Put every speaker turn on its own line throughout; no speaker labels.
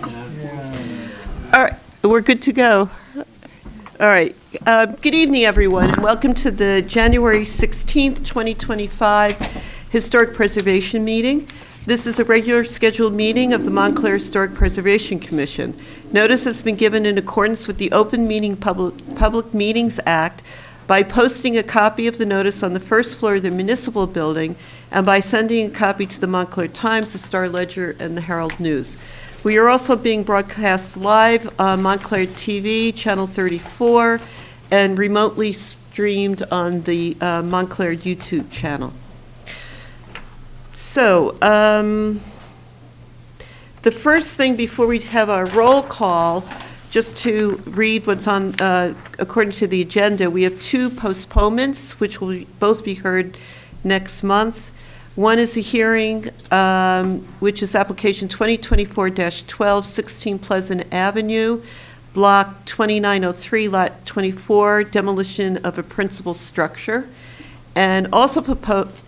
All right, we're good to go. All right. Good evening, everyone, and welcome to the January 16th, 2025 Historic Preservation Meeting. This is a regular scheduled meeting of the Montclair Historic Preservation Commission. Notice has been given in accordance with the Open Meeting Public Meetings Act by posting a copy of the notice on the first floor of the municipal building and by sending a copy to the Montclair Times, the Star Ledger, and the Herald News. We are also being broadcast live on Montclair TV, Channel 34, and remotely streamed on the Montclair YouTube channel. So, the first thing before we have our roll call, just to read what's on, according to the agenda, we have two postponements, which will both be heard next month. One is a hearing, which is application 2024-12, 16 Pleasant Avenue, block 2903, lot 24, demolition of a principal structure. And also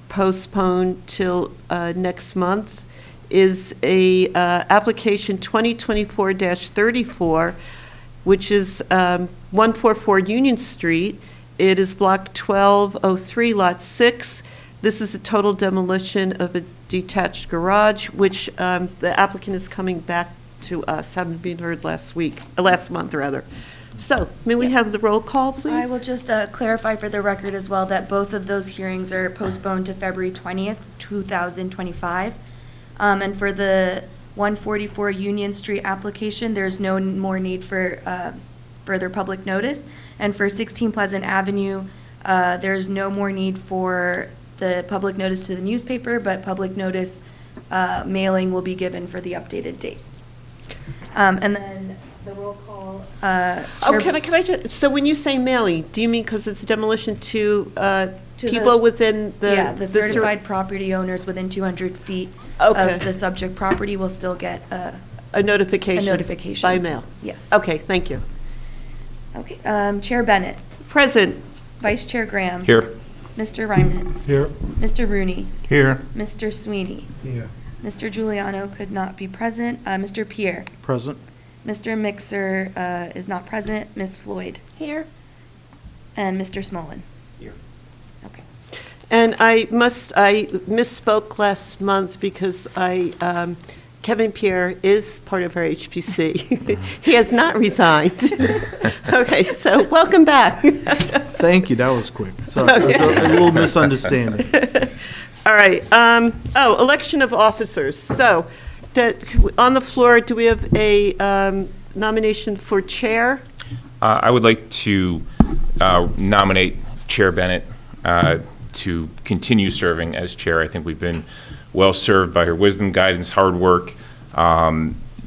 postponed till next month is a application 2024-34, which is 144 Union Street. It is block 1203, lot 6. This is a total demolition of a detached garage, which the applicant is coming back to us, having been heard last month rather. So, may we have the roll call, please?
I will just clarify for the record as well that both of those hearings are postponed to February 20th, 2025. And for the 144 Union Street application, there's no more need for further public notice. And for 16 Pleasant Avenue, there's no more need for the public notice to the newspaper, but public notice mailing will be given for the updated date. And then the roll call.
Can I just, so when you say mailing, do you mean because it's demolition to people within the?
Yeah, the certified property owners within 200 feet
Okay.
of the subject property will still get
a notification?
A notification.
By mail?
Yes.
Okay, thank you.
Okay, Chair Bennett.
Present.
Vice Chair Graham.
Here.
Mr. Reimnitz.
Here.
Mr. Rooney.
Here.
Mr. Sweeney.
Here.
Mr. Giuliano could not be present. Mr. Pierre.
Present.
Mr. Mixer is not present. Ms. Floyd.
Here.
And Mr. Smolin.
Here.
Okay.
And I misspoke last month because Kevin Pierre is part of our HPC. He has not resigned. Okay, so welcome back.
Thank you, that was quick. Sorry,
Okay.
it was a little misunderstanding.
All right. Election of officers. So, on the floor, do we have a nomination for chair?
I would like to nominate Chair Bennett to continue serving as chair. I think we've been well served by her wisdom, guidance, hard work.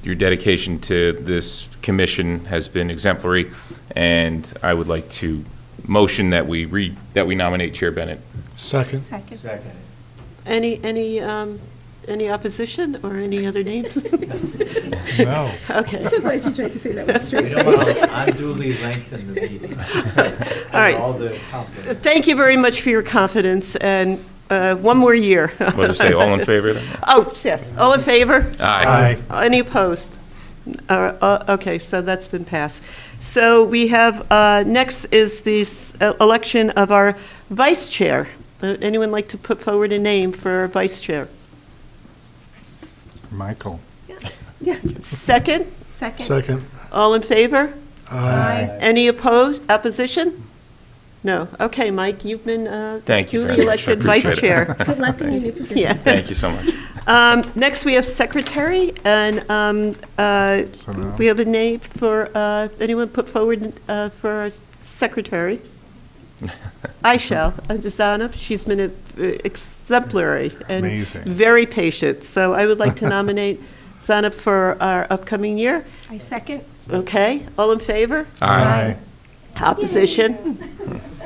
Your dedication to this commission has been exemplary, and I would like to motion that we nominate Chair Bennett.
Second.
Any opposition or any other names?
No.
Okay.
So glad you tried to say that with straight
We don't want to unduly lengthen the meeting.
All right.
All the confidence.
Thank you very much for your confidence, and one more year.
We'll just say all in favor then?
Oh, yes. All in favor?
Aye.
Any opposed? Okay, so that's been passed. So we have, next is the election of our vice chair. Anyone like to put forward a name for our vice chair?
Michael.
Yeah.
Second?
Second.
All in favor?
Aye.
Any opposition? No. Okay, Mike, you've been
Thank you
duly
very much. I
elected vice
appreciate
chair.
Good luck in your new position.
Yeah.
Thank you so much.
Next, we have secretary, and we have a name for, anyone put forward for a secretary? I shall. Zana, she's been exemplary and
Amazing.
very patient. So I would like to nominate Zana for our upcoming year.
I second.
Okay, all in favor?
Aye.
Opposition?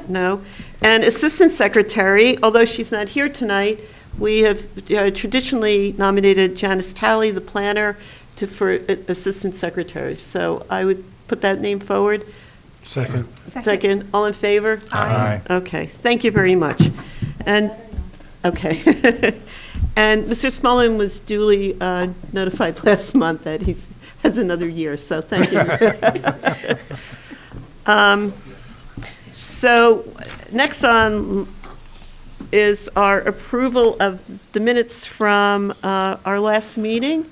No. And assistant secretary, although she's not here tonight, we have traditionally nominated Janice Talley, the planner, for assistant secretary. So I would put that name forward.
Second.
Second, all in favor?
Aye.
Okay, thank you very much. And, okay. And Mr. Smolin was duly notified last month that he's has another year, so thank you. So next on is our approval of the minutes from our last meeting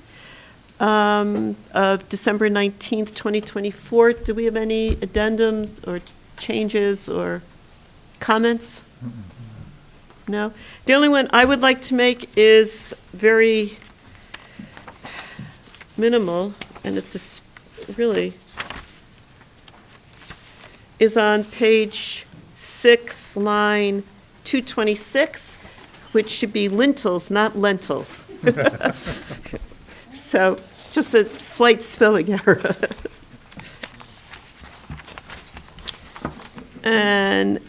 of December 19th, 2024. Do we have any addendums or changes or comments? No? The only one I would like to make is very minimal, and it's just really, is on page 6, line 226, which should be lintels, not lentils. So, just a slight spelling error. And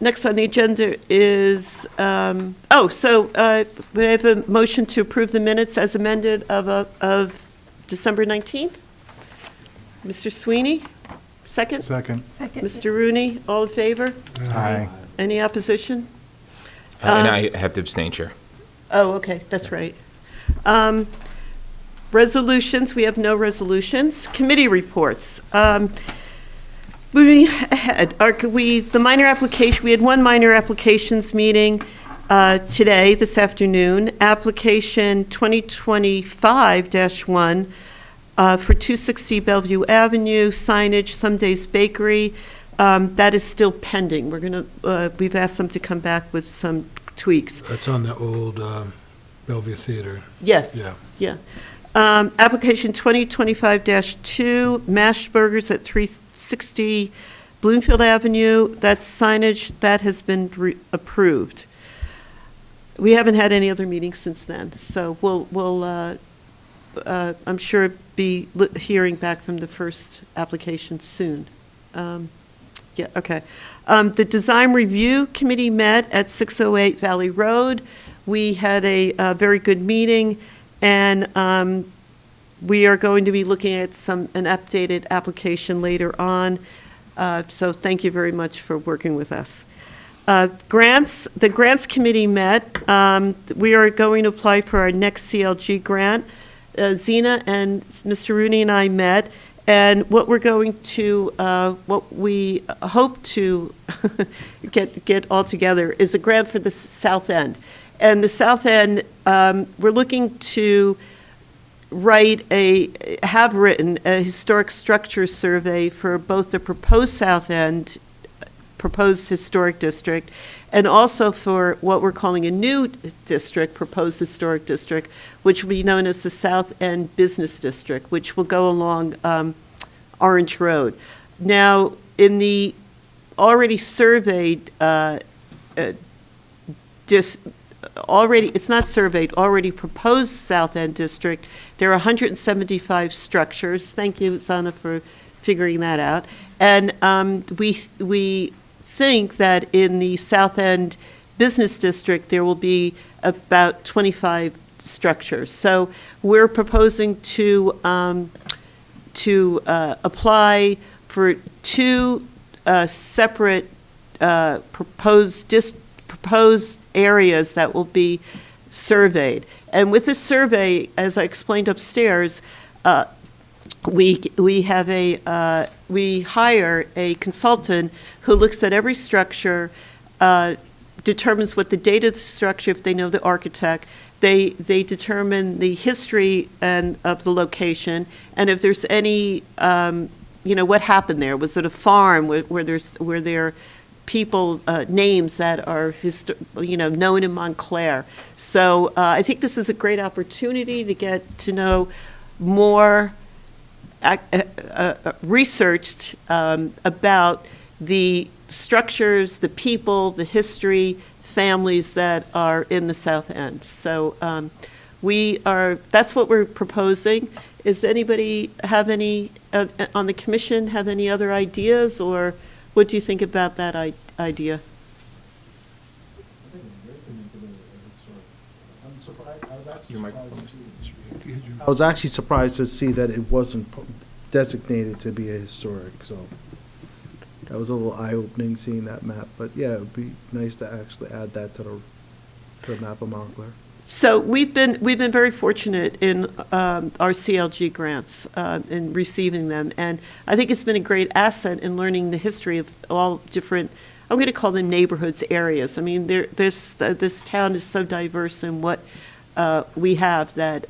next on the agenda is, we have a motion to approve the minutes as amended of December 19th. Mr. Sweeney, second?
Second.
Second.
Mr. Rooney, all in favor?
Aye.
Any opposition?
And I have to abstain, Chair.
Oh, okay, that's right. Resolutions, we have no resolutions. Committee reports. Moving ahead, the minor application, we had one minor applications meeting today, this afternoon. Application 2025-1 for 260 Bellevue Avenue, signage, Some Days Bakery. That is still pending. We've asked them to come back with some tweaks.
That's on the old Bellevue Theater.
Yes.
Yeah.
Yeah. Application 2025-2, mashed burgers at 360 Bloomfield Avenue. That's signage, that has been approved. We haven't had any other meetings since then, so we'll I'm sure be hearing back from the first application soon. Yeah, okay. The Design Review Committee met at 608 Valley Road. We had a very good meeting, and we are going to be looking at an updated application later on. So thank you very much for working with us. Grants, the Grants Committee met. We are going to apply for our next CLG grant. Zena and Mr. Rooney and I met, and what we're going to, what we hope to get all together is a grant for the South End. And the South End, we're looking to have written a historic structure survey for both the proposed South End, proposed historic district, and also for what we're calling a new district, proposed historic district, which will be known as the South End Business District, which will go along Orange Road. Now, in the already surveyed, it's not surveyed, already proposed South End District, there are 175 structures. Thank you, Zana, for figuring that out. And we think that in the South End Business District, there will be about 25 structures. So we're proposing to apply for two separate proposed areas that will be surveyed. And with this survey, as I explained upstairs, we hire a consultant who looks at every structure, determines what the date of the structure, if they know the architect. They determine the history of the location, and if there's any, what happened there. Was it a farm where there are people, names that are known in Montclair? So I think this is a great opportunity to get to know more researched about the structures, the people, the history, families that are in the South End. So that's what we're proposing. Is anybody have any, on the commission, have any other ideas, or what do you think about that idea?
I was actually surprised to see that it wasn't designated to be a historic, so that was a little eye-opening seeing that map. But yeah, it would be nice to actually add that to the map of Montclair.
So we've been very fortunate in our CLG grants, in receiving them. And I think it's been a great asset in learning the history of all different, I'm going to call them neighborhoods, areas. I mean, this town is so diverse in what we have that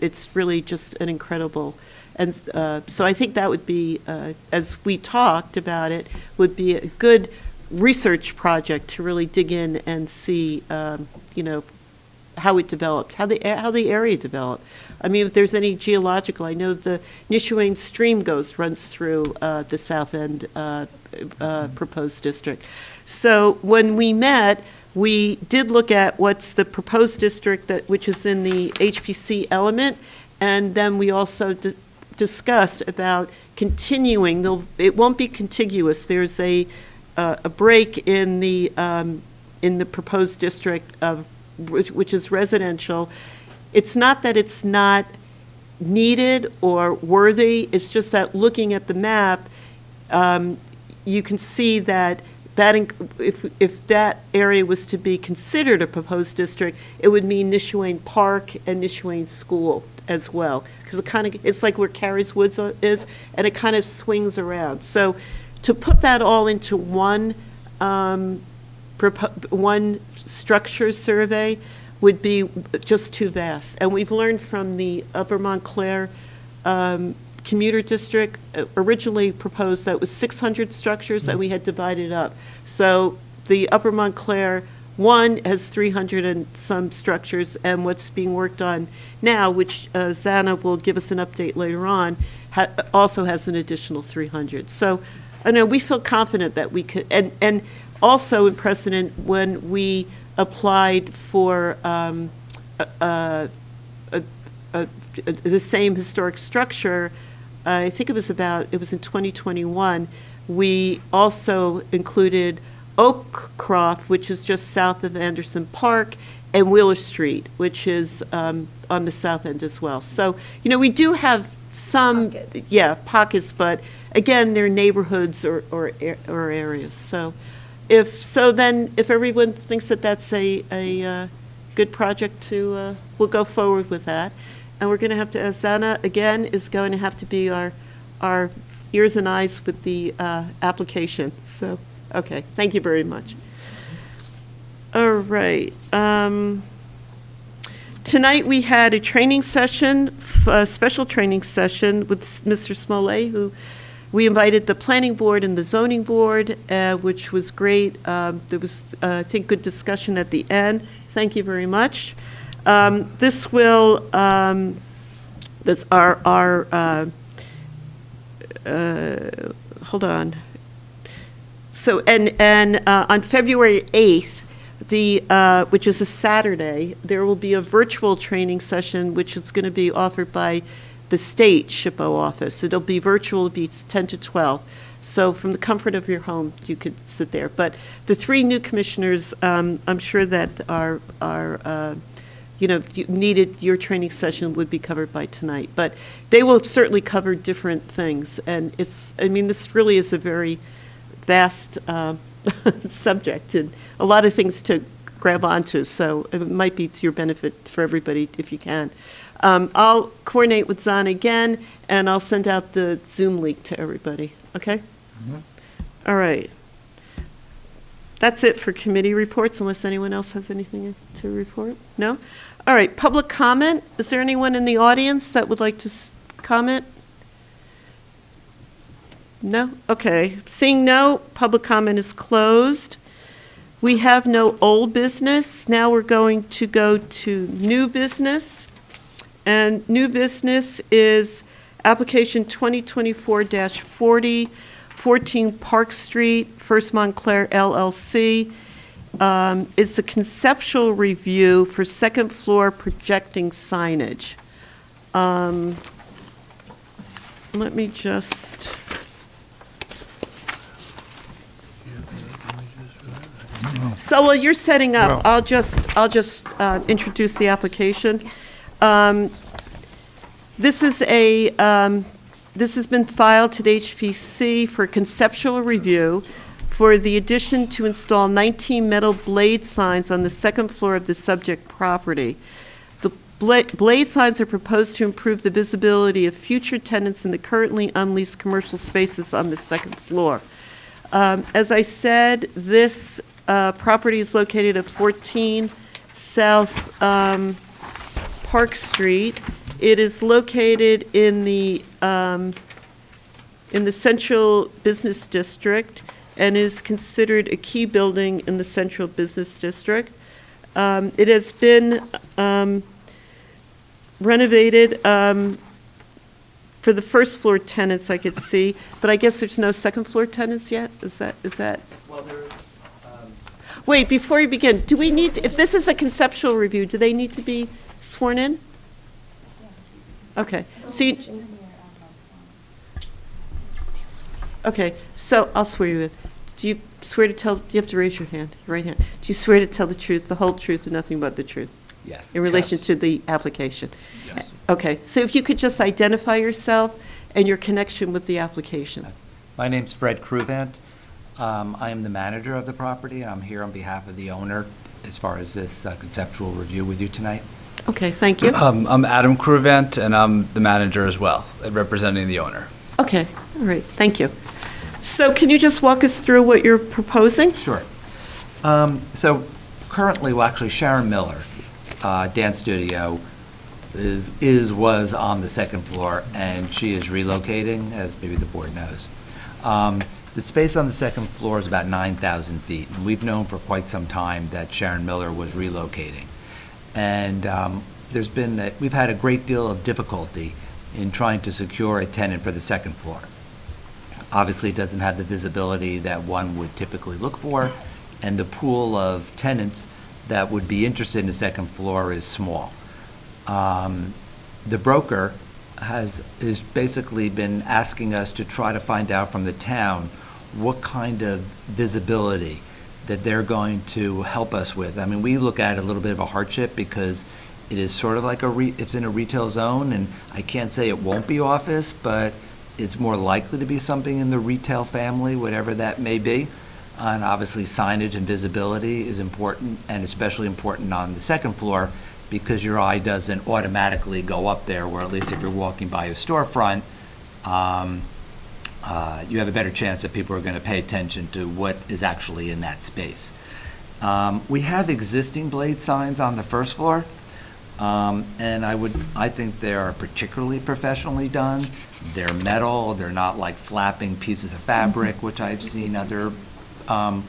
it's really just an incredible. And so I think that would be, as we talked about it, would be a good research project to really dig in and see, how it developed, how the area developed. I mean, if there's any geological, I know the Nishuane stream runs through the South End proposed district. So when we met, we did look at what's the proposed district which is in the HPC element, and then we also discussed about continuing. It won't be contiguous. There's a break in the proposed district of which is residential. It's not that it's not needed or worthy, it's just that looking at the map, you can see that if that area was to be considered a proposed district, it would mean Nishuane Park and Nishuane School as well, because it's like where Carrie's Woods is, and it kind of swings around. So to put that all into one structure survey would be just too vast. And we've learned from the Upper Montclair commuter district, originally proposed that was 600 structures, and we had divided up. So the Upper Montclair one has 300 and some structures, and what's being worked on now, which Zana will give us an update later on, also has an additional 300. So I know we feel confident that we could, and also in precedent, when we applied for the same historic structure, I think it was in 2021, we also included Oakcroft, which is just south of Anderson Park, and Wheeler Street, which is on the south end as well. So, we do have some, pockets, but again, they're neighborhoods or areas. So if everyone thinks that that's a good project we'll go forward with that. And we're going to have to, Zana, again, is going to have to be our ears and eyes with the application. So, okay, thank you very much. All right. Tonight we had a training session, a special training session with Mr. Smollett, who we invited the planning board and the zoning board, which was great. There was, I think, good discussion at the end. Thank you very much. This will, that's our hold on. So, and on February 8th, which is a Saturday, there will be a virtual training session, which is going to be offered by the state SHPO office. It'll be virtual, it'll be 10 to 12. So from the comfort of your home, you could sit there. But the 3 new commissioners, I'm sure that your training session would be covered by tonight. But they will certainly cover different things. And this really is a very vast subject and a lot of things to grab onto. So it might be to your benefit for everybody if you can. I'll coordinate with Zana again, and I'll send out the Zoom link to everybody. Okay? Mm-hmm. All right. That's it for committee reports, unless anyone else has anything to report? No? All right, public comment. Is there anyone in the audience that would like to comment? No? Okay. Seeing no, public comment is closed. We have no old business. Now we're going to go to new business. And new business is application 2024-40, 14 Park Street, First Montclair LLC. It's a conceptual review for second floor projecting signage. Let me just... So while you're setting up, I'll just introduce the application. This has been filed to the HPC for conceptual review for the addition to install 19 metal blade signs on the second floor of the subject property. The blade signs are proposed to improve the visibility of future tenants in the currently unleased commercial spaces on the second floor. As I said, this property is located at 14 South Park Street. It is located in the Central Business District and is considered a key building in the Central Business District. It has been renovated for the first floor tenants, I could see, but I guess there's no second floor tenants yet? Is that?
Well, there,
Wait, before you begin, do we need, if this is a conceptual review, do they need to be sworn in? Okay, so I'll swear you in. Do you swear to tell, you have to raise your hand, your right hand. Do you swear to tell the truth, the whole truth, and nothing but the truth?
yes.
In relation to the application?
Yes.
Okay, so if you could just identify yourself and your connection with the application.
My name's Fred Cruvant. I am the manager of the property, and I'm here on behalf of the owner as far as this conceptual review with you tonight.
Okay, thank you.
I'm Adam Cruvant, and I'm the manager as well, representing the owner.
Okay, all right, thank you. So can you just walk us through what you're proposing?
Sure. So currently, well, actually Sharon Miller, dance studio, was on the second floor, and she is relocating, as maybe the board knows. The space on the second floor is about 9,000 feet, and we've known for quite some time that Sharon Miller was relocating. And we've had a great deal of difficulty in trying to secure a tenant for the second floor. Obviously, it doesn't have the visibility that one would typically look for, and the pool of tenants that would be interested in the second floor is small. The broker has basically been asking us to try to find out from the town what kind of visibility that they're going to help us with. I mean, we look at it a little bit of a hardship because it is sort of like it's in a retail zone, and I can't say it won't be office, but it's more likely to be something in the retail family, whatever that may be. And obviously signage and visibility is important, and especially important on the second floor, because your eye doesn't automatically go up there, where at least if you're walking by a storefront, you have a better chance that people are going to pay attention to what is actually in that space. We have existing blade signs on the first floor, and I think they are particularly professionally done. They're metal, they're not like flapping pieces of fabric, which I've seen other I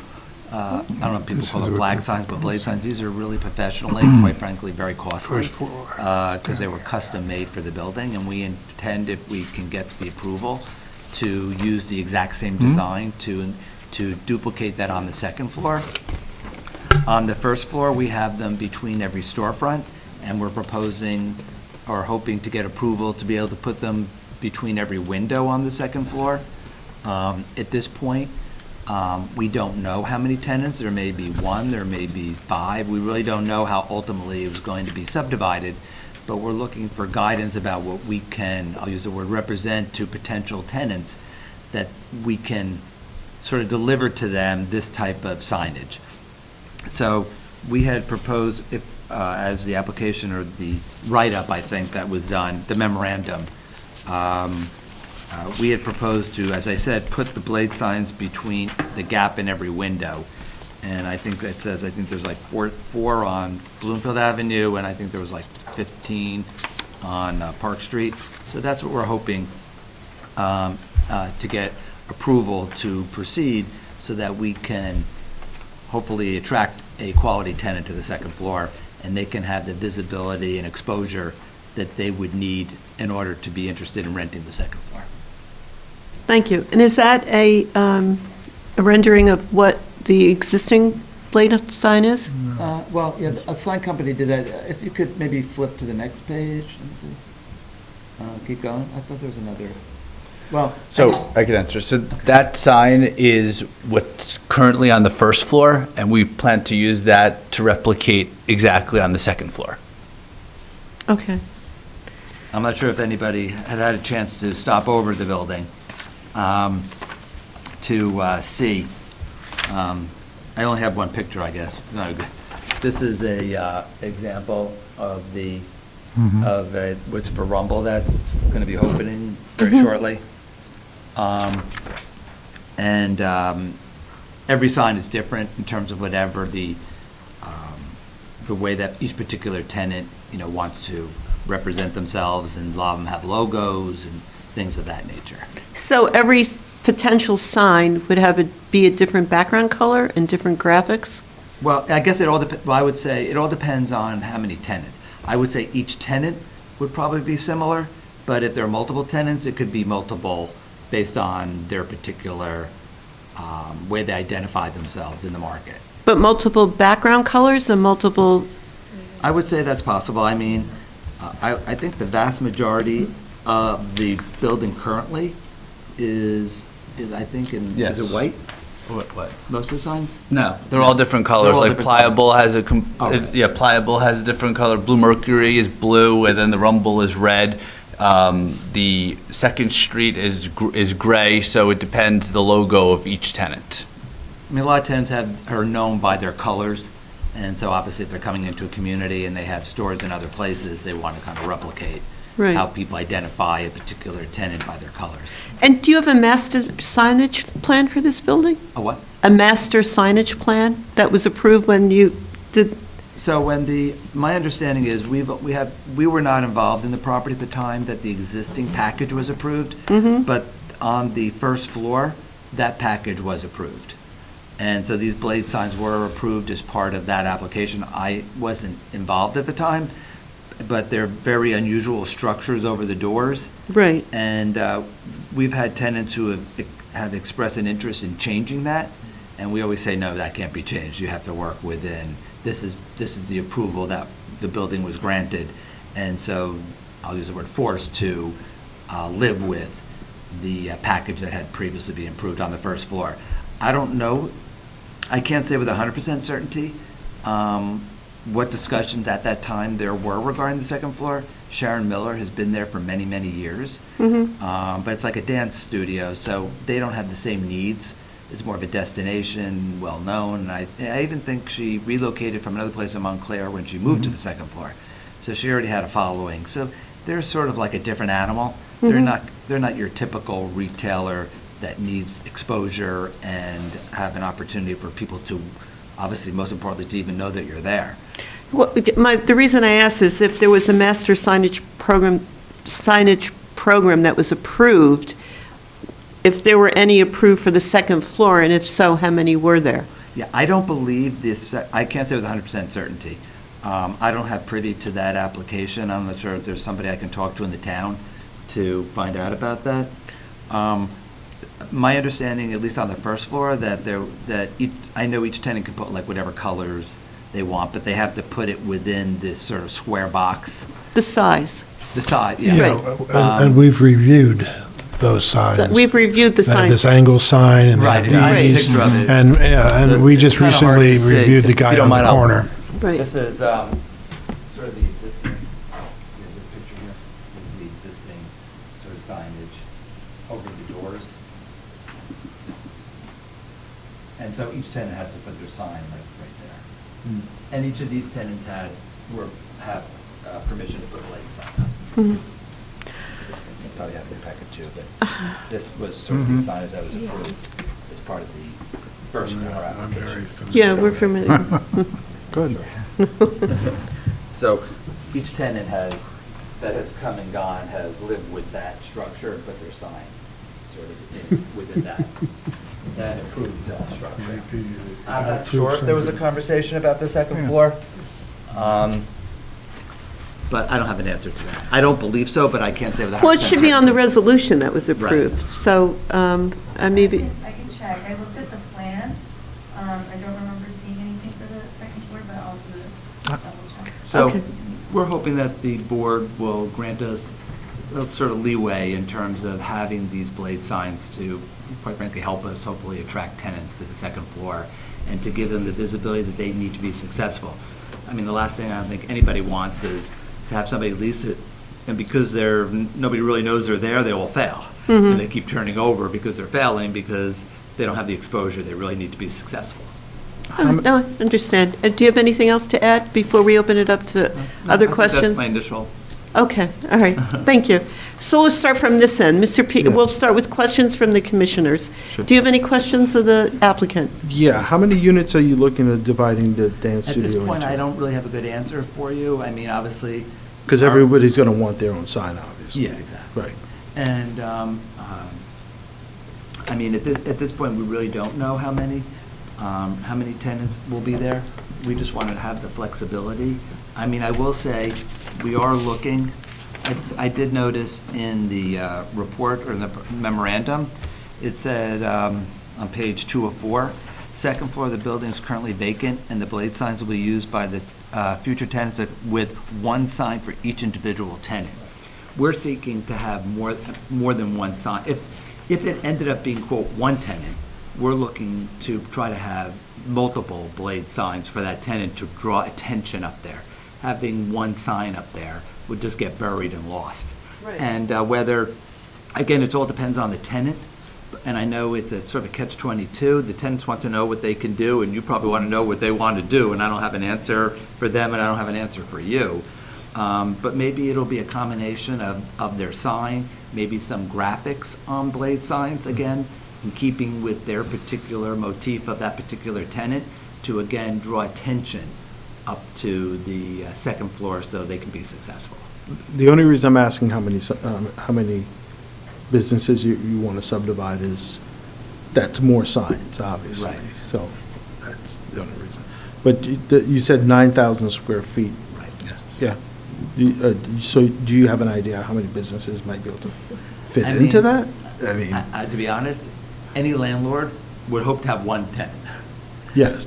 don't know if people call them flag signs, but blade signs. These are really professionally, quite frankly, very costly, because they were custom made for the building, and we intend, if we can get the approval, to use the exact same design to duplicate that on the second floor. On the first floor, we have them between every storefront, and we're proposing or hoping to get approval to be able to put them between every window on the second floor. At this point, we don't know how many tenants. There may be one, there may be 5. We really don't know how ultimately it was going to be subdivided, but we're looking for guidance about what we can, I'll use the word represent, to potential tenants, that we can sort of deliver to them this type of signage. So we had proposed, as the application or the write-up, I think, that was done, the memorandum, we had proposed to, as I said, put the blade signs between the gap in every window. And I think that says, I think there's like four on Bloomfield Avenue, and I think there was like 15 on Park Street. So that's what we're hoping to get approval to proceed, so that we can hopefully attract a quality tenant to the second floor, and they can have the visibility and exposure that they would need in order to be interested in renting the second floor.
Thank you. And is that a rendering of what the existing blade sign is?
Well, yeah, a sign company did that. If you could maybe flip to the next page. Let me see. Keep going. I thought there was another. Well,
So I can answer. So that sign is what's currently on the first floor, and we plan to use that to replicate exactly on the second floor.
Okay.
I'm not sure if anybody had a chance to stop over the building to see I only have one picture, I guess. No, this is a example of the, of a, what's for Rumble that's going to be opening very shortly. And every sign is different in terms of whatever the way that each particular tenant, you know, wants to represent themselves, and a lot of them have logos and things of that nature.
So every potential sign would be a different background color and different graphics?
Well, I guess it all depends, well, I would say it all depends on how many tenants. I would say each tenant would probably be similar, but if there are multiple tenants, it could be multiple based on their particular way they identify themselves in the market.
But multiple background colors and multiple,
I would say that's possible. I mean, I think the vast majority of the building currently is I think,
Yes.
is it white,
What?
most of the signs?
No, they're all different colors.
all
Like
different
Pliable has
Okay.
Pliable has a different color. Blue Mercury is blue, and then the Rumble is red. The Second Street is gray, so it depends the logo of each tenant.
I mean, a lot of tenants are known by their colors, and so obviously if they're coming into a community and they have stores in other places, they want to kind of replicate
Right.
how people identify a particular tenant by their colors.
and do you have a master signage plan for this building?
A what?
A master signage plan that was approved when you did,
So my understanding is we were not involved in the property at the time that the existing package was approved, but on the first floor, that package was approved. And so these blade signs were approved as part of that application. I wasn't involved at the time, but they're very unusual structures over the doors.
right,
And we've had tenants who have expressed an interest in changing that, and we always say, no, that can't be changed. You have to work within, this is the approval that the building was granted. And so, I'll use the word forced to live with the package that had previously been approved on the first floor. I don't know, I can't say with 100% certainty what discussions at that time there were regarding the second floor. Sharon Miller has been there for many, many years. But it's like a dance studio, so they don't have the same needs. It's more of a destination, well-known. And I even think she relocated from another place in Montclair when she moved to the second floor. So she already had a following. So they're sort of like a different animal. They're not your typical retailer that needs exposure and have an opportunity for people to, obviously, most importantly, to even know that you're there.
the reason I asked is if there was a master signage program that was approved, if there were any approved for the second floor, and if so, how many were there?
Yeah, I don't believe this, I can't say with 100% certainty. I don't have privy to that application. I'm not sure if there's somebody I can talk to in the town to find out about that. My understanding, at least on the first floor, I know each tenant can put like whatever colors they want, but they have to put it within this sort of square box.
The size.
The side, yeah.
Yeah, and we've reviewed those signs.
We've reviewed the signs.
This angle sign and
Right,
the
I have a
Ds.
picture of it.
And we just
It's kinda hard
recently
to see.
reviewed the
If you
guy
don't
on
mind,
the
I'll-
corner.
Right.
This is sort of the existing, this picture here is the existing sort of signage over the doors. And so each tenant has to put their sign like right there. And each of these tenants have permission to put a light sign up. You probably have in your packet too, but this was sort of the signage that was approved as part of the first floor
I'm very
application.
familiar.
Yeah, we're familiar.
Good.
So each tenant that has come and gone has lived with that structure and put their sign sort of within that approved structure. I'm not sure if there was a conversation about the second floor, but I don't have an answer to that. I don't believe so, but I can't say with 100%
Well, it should be on the
certainty.
resolution that was approved. So, maybe,
I can check. I looked at the plan. I don't remember seeing anything for the second floor, but I'll do a double check.
So
Okay.
we're hoping that the board will grant us a sort of leeway in terms of having these blade signs to, quite frankly, help us hopefully attract tenants to the second floor and to give them the visibility that they need to be successful. I mean, the last thing I don't think anybody wants is to have somebody lease it, and because nobody really knows they're there, they will fail. And they keep turning over because they're failing, because they don't have the exposure they really need to be successful.
No, I understand. Do you have anything else to add before we open it up to other questions?
That's my initial.
Okay, all right, thank you. So we'll start from this end. Mr. P, we'll start with questions from the commissioners.
Sure.
Do you have any questions of the applicant?
Yeah, how many units are you looking at dividing the dance
At
studio
this
into?
point, I don't really have a good answer for you. I mean, obviously.
Because everybody's going to want their own sign, obviously.
Yeah, exactly.
Right.
And, I mean, at this point, we really don't know how many tenants will be there. We just want to have the flexibility. I mean, I will say, we are looking, I did notice in the report or the memorandum, it said on page 2 of 4, second floor of the building is currently vacant, and the blade signs will be used by the future tenants with one sign for each individual tenant. We're seeking to have more than one sign. If it ended up being, quote, one tenant, we're looking to try to have multiple blade signs for that tenant to draw attention up there. Having one sign up there would just get buried and lost.
Right.
And whether, again, it all depends on the tenant, and I know it's a sort of catch-22. The tenants want to know what they can do, and you probably want to know what they want to do, and I don't have an answer for them, and I don't have an answer for you. But maybe it'll be a combination of their sign, maybe some graphics on blade signs, again, in keeping with their particular motif of that particular tenant, to again draw attention up to the second floor so they can be successful.
The only reason I'm asking how many businesses you want to subdivide is that's more signs, obviously.
Right.
So that's the only reason. But you said 9,000 square feet.
Right.
Yeah. So do you have an idea how many businesses might be able to fit
I mean,
into that? I mean,
To be honest, any landlord would hope to have one tenant.
yes.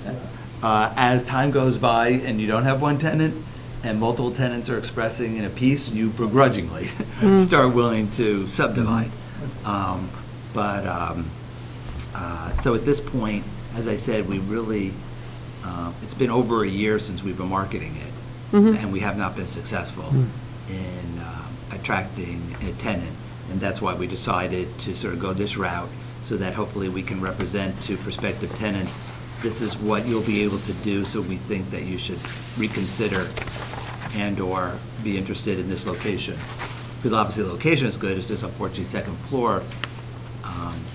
As time goes by and you don't have one tenant, and multiple tenants are expressing in a piece, you begrudgingly start willing to subdivide. So at this point, as I said, we really, it's been over a year since we've been marketing it, and we have not been successful in attracting a tenant. And that's why we decided to sort of go this route, so that hopefully we can represent to prospective tenants, this is what you'll be able to do, so we think that you should reconsider and/or be interested in this location. Because obviously the location is good, it's just unfortunately second floor,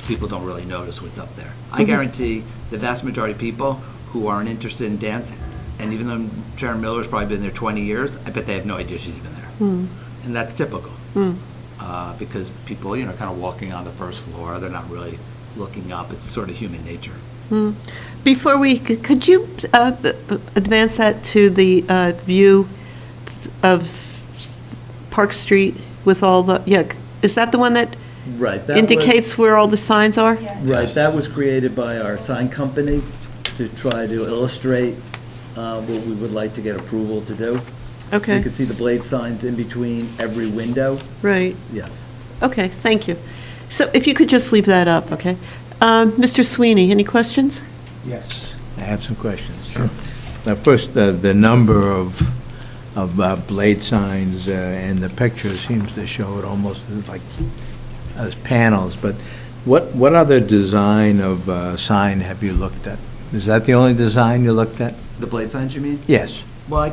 people don't really notice what's up there. I guarantee the vast majority of people who aren't interested in dancing, and even though Sharon Miller's probably been there 20 years, I bet they have no idea she's even there. And that's typical. Because people, kind of walking on the first floor, they're not really looking up, it's sort of human nature.
Before could you advance that to the view of Park Street with all the, is that the one that
Right.
indicates where all the signs are?
Right, that was created by our sign company to try to illustrate what we would like to get approval to do.
Okay,
You can see the blade signs in between every window.
right.
Yeah.
Okay, thank you. So if you could just leave that up, okay? Mr. Sweeney, any questions?
Yes, I have some questions. Sure. Now, first, the number of blade signs in the picture seems to show it almost like as panels, but what other design of sign have you looked at? Is that the only design you looked at?
The blade signs, you mean?
Yes.
Well,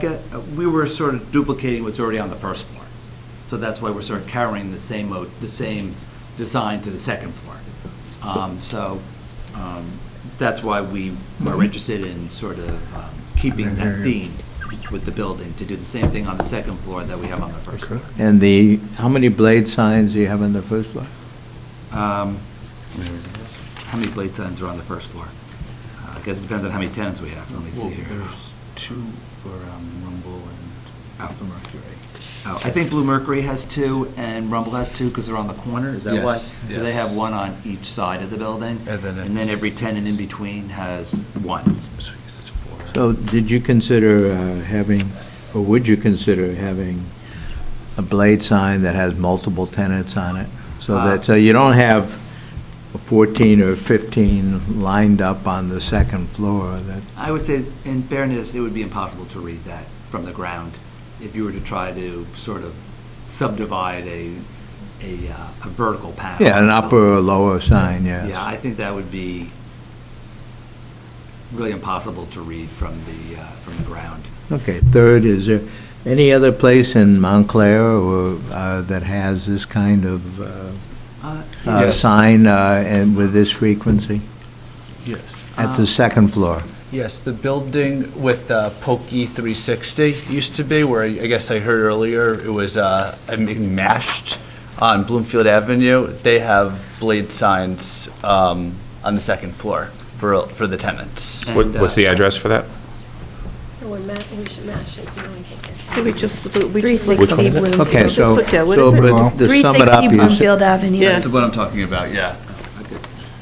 we were sort of duplicating what's already on the first floor. So that's why we're sort of carrying the same design to the second floor. That's why we are interested in sort of keeping that theme with the building, to do the same thing on the second floor that we have on the first floor.
And how many blade signs do you have on the first floor?
How many blade signs are on the first floor? I guess it depends on how many tenants we have. Let me see here.
There's 2 for Rumble and the Mercury.
Oh, I think Blue Mercury has 2 and Rumble has 2 because they're on the corner, is that
Yes,
why? So they
yes.
have 1 on each side of the building,
And then
and then every tenant in between has 1.
So I guess it's 4.
So did you consider having, or would you consider having a blade sign that has multiple tenants on it? So you don't have 14 or 15 lined up on the second floor that...
I would say, in fairness, it would be impossible to read that from the ground if you were to try to sort of subdivide a a vertical panel.
Yeah, an upper or lower sign, yeah.
Yeah, I think that would be really impossible to read from the ground.
Okay, third, is there any other place in Montclair or, that has this kind of
Yes.
sign and with this frequency?
Yes.
At the second floor?
Yes, the building with Pokey 360 used to be, where I guess I heard earlier, it was being mashed on Bloomfield Avenue. They have blade signs on the second floor for the tenants.
What's the address for that?
We should match this, you know, I think.
Can we just, we just.
360 Bloomfield.
Okay,
Just
so,
look at, what
so,
is it?
but to sum it up,
360
you,
Bloomfield Avenue.
Yeah.
That's what I'm talking about, yeah.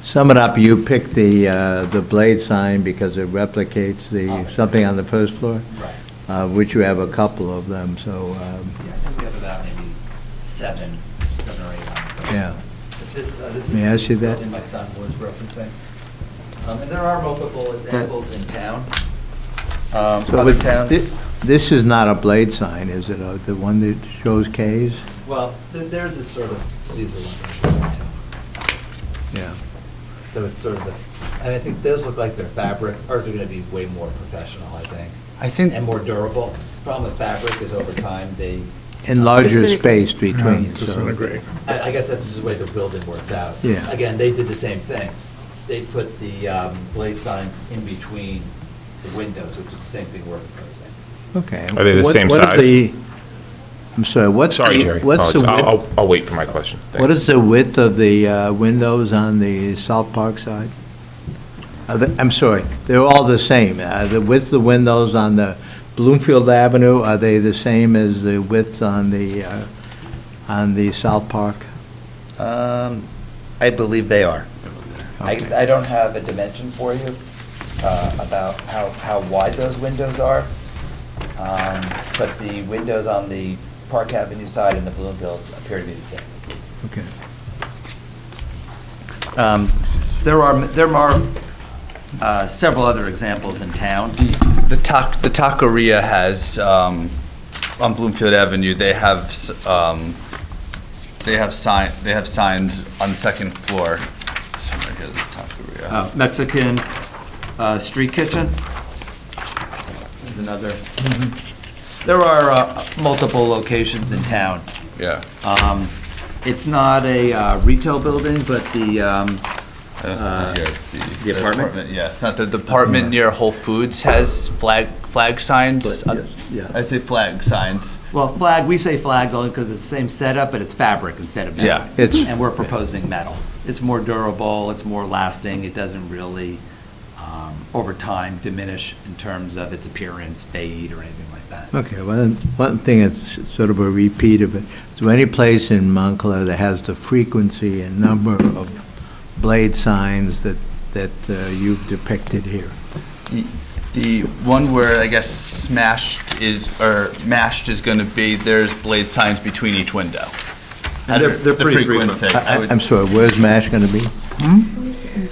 sum it up, you picked the blade sign because it replicates the, something on the first floor?
Right.
Which you have a couple of them, so,
Yeah, I think we have about maybe seven or eight on the
yeah.
This is
May I
the
see that?
building my son was referencing. And there are multiple examples in town.
So
Other
but
towns.
this is not a blade sign, is it, the one that shows Ks?
Well, there's a sort of Caesar one.
Yeah.
So it's sort of and I think those look like they're fabric. Ours are going to be way more professional, I think,
I think,
and more durable. Problem with fabric is over time, they,
And larger
Disintegrate.
space between, so.
Disintegrate.
I guess that's just the way the building works out.
Yeah.
Again, they did the same thing. They put the blade signs in between the windows, which is the same thing we're proposing.
Okay.
Are they the same
What are
size?
I'm sorry, what's
Sorry,
the,
Jerry.
what's the
Apologies.
width,
I'll wait for my question.
what
Thanks.
is the width of the windows on the South Park side? I'm sorry, they're all the same. The width of the windows on the Bloomfield Avenue, are they the same as the widths on the South Park?
I believe they are.
Okay.
I don't have a dimension for you about how wide those windows are, but the windows on the Park Avenue side and the Bloomfield appear to be the same.
Okay.
There are several other examples in town.
the Taqueria has, on Bloomfield Avenue, they have signs on the second floor. This one right here, this Taqueria.
Mexican street kitchen is another. There are multiple locations in town.
Yeah.
It's not a retail building, but the, the apartment?
Yeah, it's not the department near Whole Foods has flag signs.
But, yeah.
I'd say flag signs.
Well, flag, we say flag only because it's the same setup, but it's fabric instead of metal.
Yeah.
It's-
And we're proposing metal. It's more durable, it's more lasting, it doesn't really, over time, diminish in terms of its appearance, fade, or anything like that.
Okay, well, one thing that's sort of a repeat of it, is there any place in Montclair that has the frequency and number of blade signs that you've depicted here?
The one where I guess mashed is going to be, there's blade signs between each window.
And they're
The
pretty frequent.
frequency. I would-
I'm sorry, where's MASH going to be?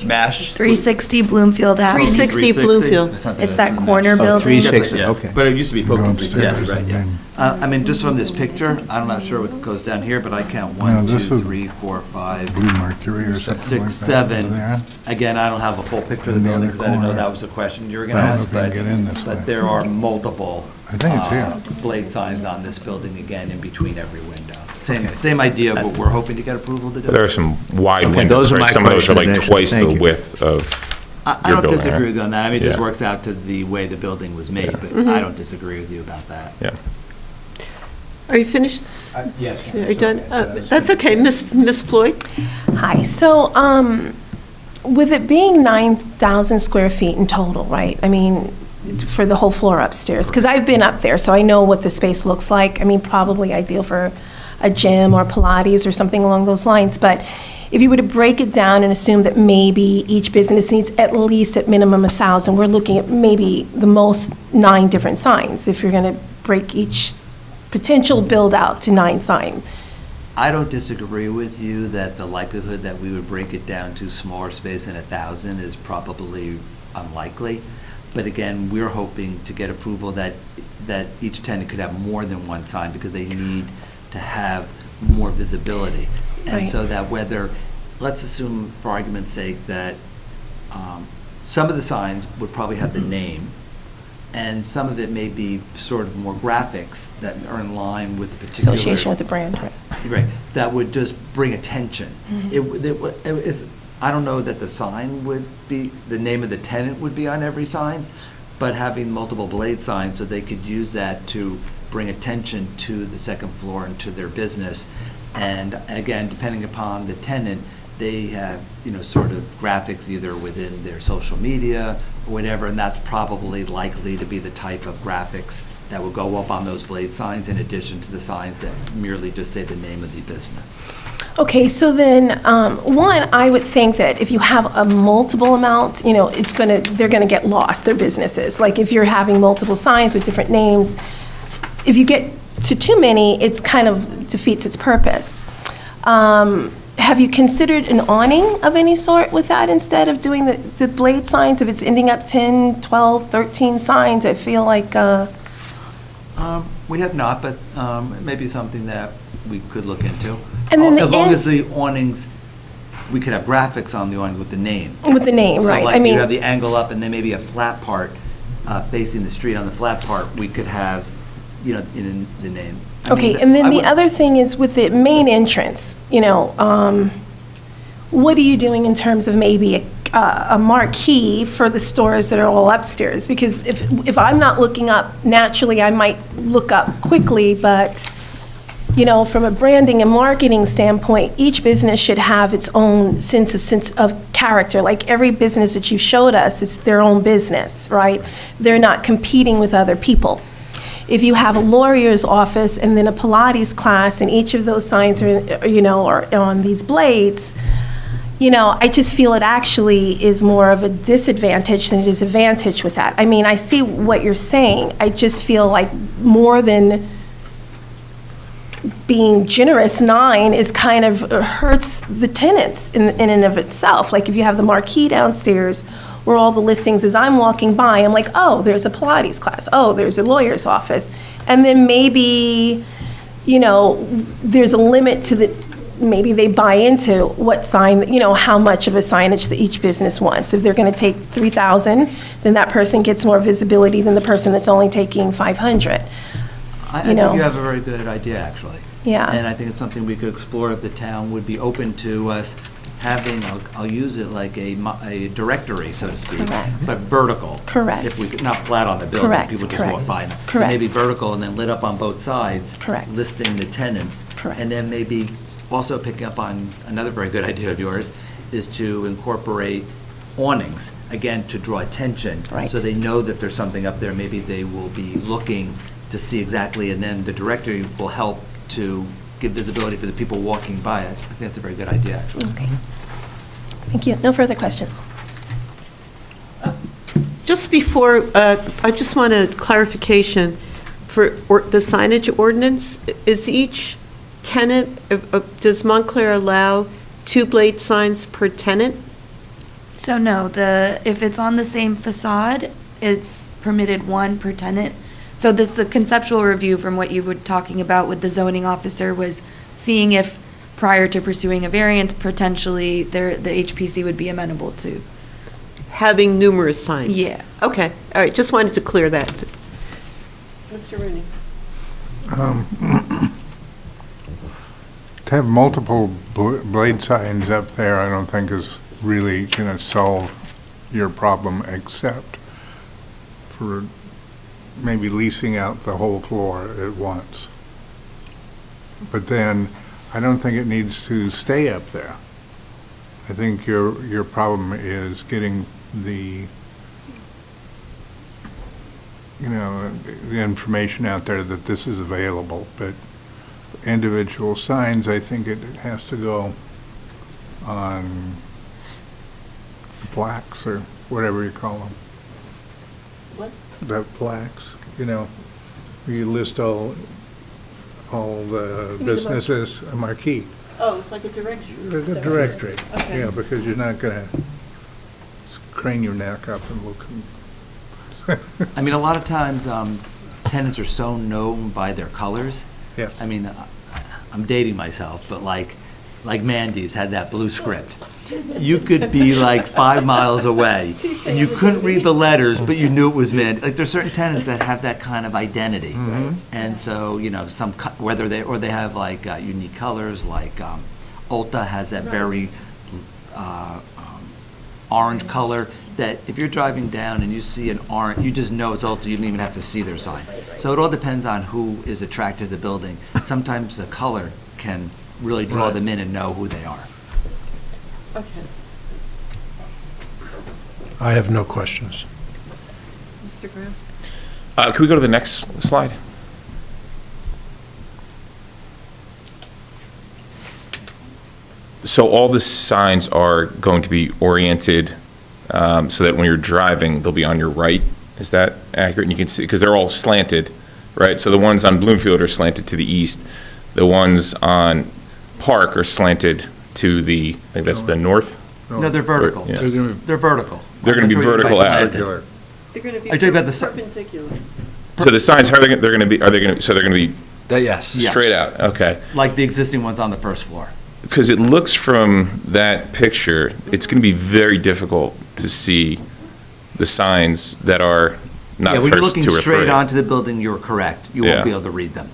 Mashed.
360 Bloomfield Avenue.
360 Bloomfield.
It's that corner
Oh,
building.
360,
Yeah.
okay.
But it used to be Pokey
No,
360, right?
yeah.
I mean, just from this picture, I'm not sure what goes down here, but I count
No,
1,
this
2,
is
3, 4, 5,
Blue Mercury or something
6,
like that.
7.
There.
Again, I don't have a full picture of the
In the
building
other
because I didn't know
corner.
that was a question you were going to
I don't know
ask,
if we can
but,
get in this way.
but there are multiple
I think it's here.
blade signs on this building, again, in between every window.
Okay.
Same idea of what we're hoping to get approval to do.
There are some wide
Okay,
windows,
those are
right?
my
Some of those are like
questions
twice the
initially. Thank you.
width of
I
your
don't
building,
disagree
right?
with you on that. I mean, it just
Yeah.
works out to the way the building was made, but I don't disagree with you about that.
Yeah.
Are you finished?
Yes.
Are you done? That's okay, Miss Floyd?
Hi, so, with it being 9,000 square feet in total, right? I mean, for the whole floor upstairs, because I've been up there, so I know what the space looks like. I mean, probably ideal for a gym or Pilates or something along those lines, but if you were to break it down and assume that maybe each business needs at least at minimum 1,000, we're looking at maybe the most 9 different signs, if you're going to break each potential build-out to 9 signs.
I don't disagree with you that the likelihood that we would break it down to smaller space than 1,000 is probably unlikely. But again, we're hoping to get approval that each tenant could have more than one sign because they need to have more visibility. And
Right.
so that whether, let's assume for argument's sake that some of the signs would probably have the name, and some of it may be sort of more graphics that are in line with the particular.
Association with the brand, right?
Right, that would just bring attention. I don't know that the sign would be, the name of the tenant would be on every sign, but having multiple blade signs so they could use that to bring attention to the second floor and to their business. And again, depending upon the tenant, they have, sort of graphics either within their social media or whatever, and that's probably likely to be the type of graphics that will go up on those blade signs in addition to the signs that merely just say the name of the business.
Okay, so then, one, I would think that if you have a multiple amount, they're gonna get lost, their businesses. Like if you're having multiple signs with different names, if you get to too many, it's kind of defeats its purpose. Have you considered an awning of any sort with that instead of doing the blade signs? If it's ending up 10, 12, 13 signs, I feel like,
We have not, but it may be something that we could look into.
And then
As long as the awnings, we could have graphics on the awnings with the name.
with the name,
So
right?
like
I mean,
you have the angle up and then maybe a flat part facing the street. On the flat part, we could have, in the name. I
okay,
mean,
and then
I
the
would-
other thing is with the main entrance, what are you doing in terms of maybe a marquee for the stores that are all upstairs? Because if I'm not looking up, naturally, I might look up quickly, but, from a branding and marketing standpoint, each business should have its own sense of character. Like every business that you showed us, it's their own business, right? They're not competing with other people. If you have a lawyer's office and then a Pilates class, and each of those signs are on these blades, I just feel it actually is more of a disadvantage than it is advantage with that. I mean, I see what you're saying. I just feel like more than being generous, 9 is kind of hurts the tenants in and of itself. Like if you have the marquee downstairs where all the listings, as I'm walking by, I'm like, oh, there's a Pilates class. Oh, there's a lawyer's office. And then maybe, there's a limit to maybe they buy into what sign, how much of a signage that each business wants. If they're going to take 3,000, then that person gets more visibility than the person that's only taking 500.
I think you have a very good idea, actually.
Yeah.
And I think it's something we could explore if the town would be open to us having, I'll use it like a directory, so to speak.
Correct.
But vertical.
Correct.
If we could, not flat on the building.
Correct,
People just
correct,
walk by. But
correct.
maybe vertical and then lit up on both sides.
Correct.
Listing the tenants.
Correct.
And then maybe also picking up on another very good idea of yours is to incorporate awnings, again, to draw attention.
Right.
So they know that there's something up there. Maybe they will be looking to see exactly, and then the directory will help to give visibility for the people walking by it. I think that's a very good idea, actually.
Okay. Thank you. No further questions.
Just before, I just want a clarification for the signage ordinance. Is each tenant, does Montclair allow 2 blade signs per tenant?
So no, if it's on the same facade, it's permitted 1 per tenant. So the conceptual review from what you were talking about with the zoning officer was seeing if, prior to pursuing a variance, potentially the HPC would be amenable to.
Having numerous signs?
Yeah.
Okay, all right, just wanted to clear that. Mr. Rooney?
To have multiple blade signs up there, I don't think is really going to solve your problem, except for maybe leasing out the whole floor at once. But then, I don't think it needs to stay up there. I think your problem is getting the information out there that this is available, but individual signs, I think it has to go on plaques or whatever you call them.
What?
The plaques, you list all the businesses, a marquee.
Oh, it's like a directory.
The directory,
Okay.
yeah, because you're not gonna crane your neck up and look.
I mean, a lot of times, tenants are so known by their colors.
Yes.
I mean, I'm dating myself, but like, like Mandy's had that blue script. You could be like 5 miles away, and you couldn't read the letters, but you knew it was Mandy. Like, there's certain tenants that have that kind of identity. And so, whether they have like unique colors, like Ulta has that very orange color, that if you're driving down and you see an orange, you just know it's Ulta, you don't even have to see their sign. So it all depends on who is attracted to the building. Sometimes the color can really draw them in and know who they are.
Okay.
I have no questions.
Mr. Graham?
Can we go to the next slide? So all the signs are going to be oriented so that when you're driving, they'll be on your right. Is that accurate? And you can see, because they're all slanted, right? So the ones on Bloomfield are slanted to the east. The ones on Park are slanted to the, I think that's the north?
No, they're vertical.
Yeah.
They're vertical.
They're going to be vertical out.
Slanted.
They're going to be
Are you talking about the
perpendicular.
So the signs, how are they going to be, so they're going to be
Yes.
Yeah.
straight out? Okay.
Like the existing ones on the first floor.
Because it looks from that picture, it's going to be very difficult to see the signs that are not
Yeah, when you're
first
looking
two or
straight
three.
onto the building, you're correct. You
Yeah.
won't be able to read them.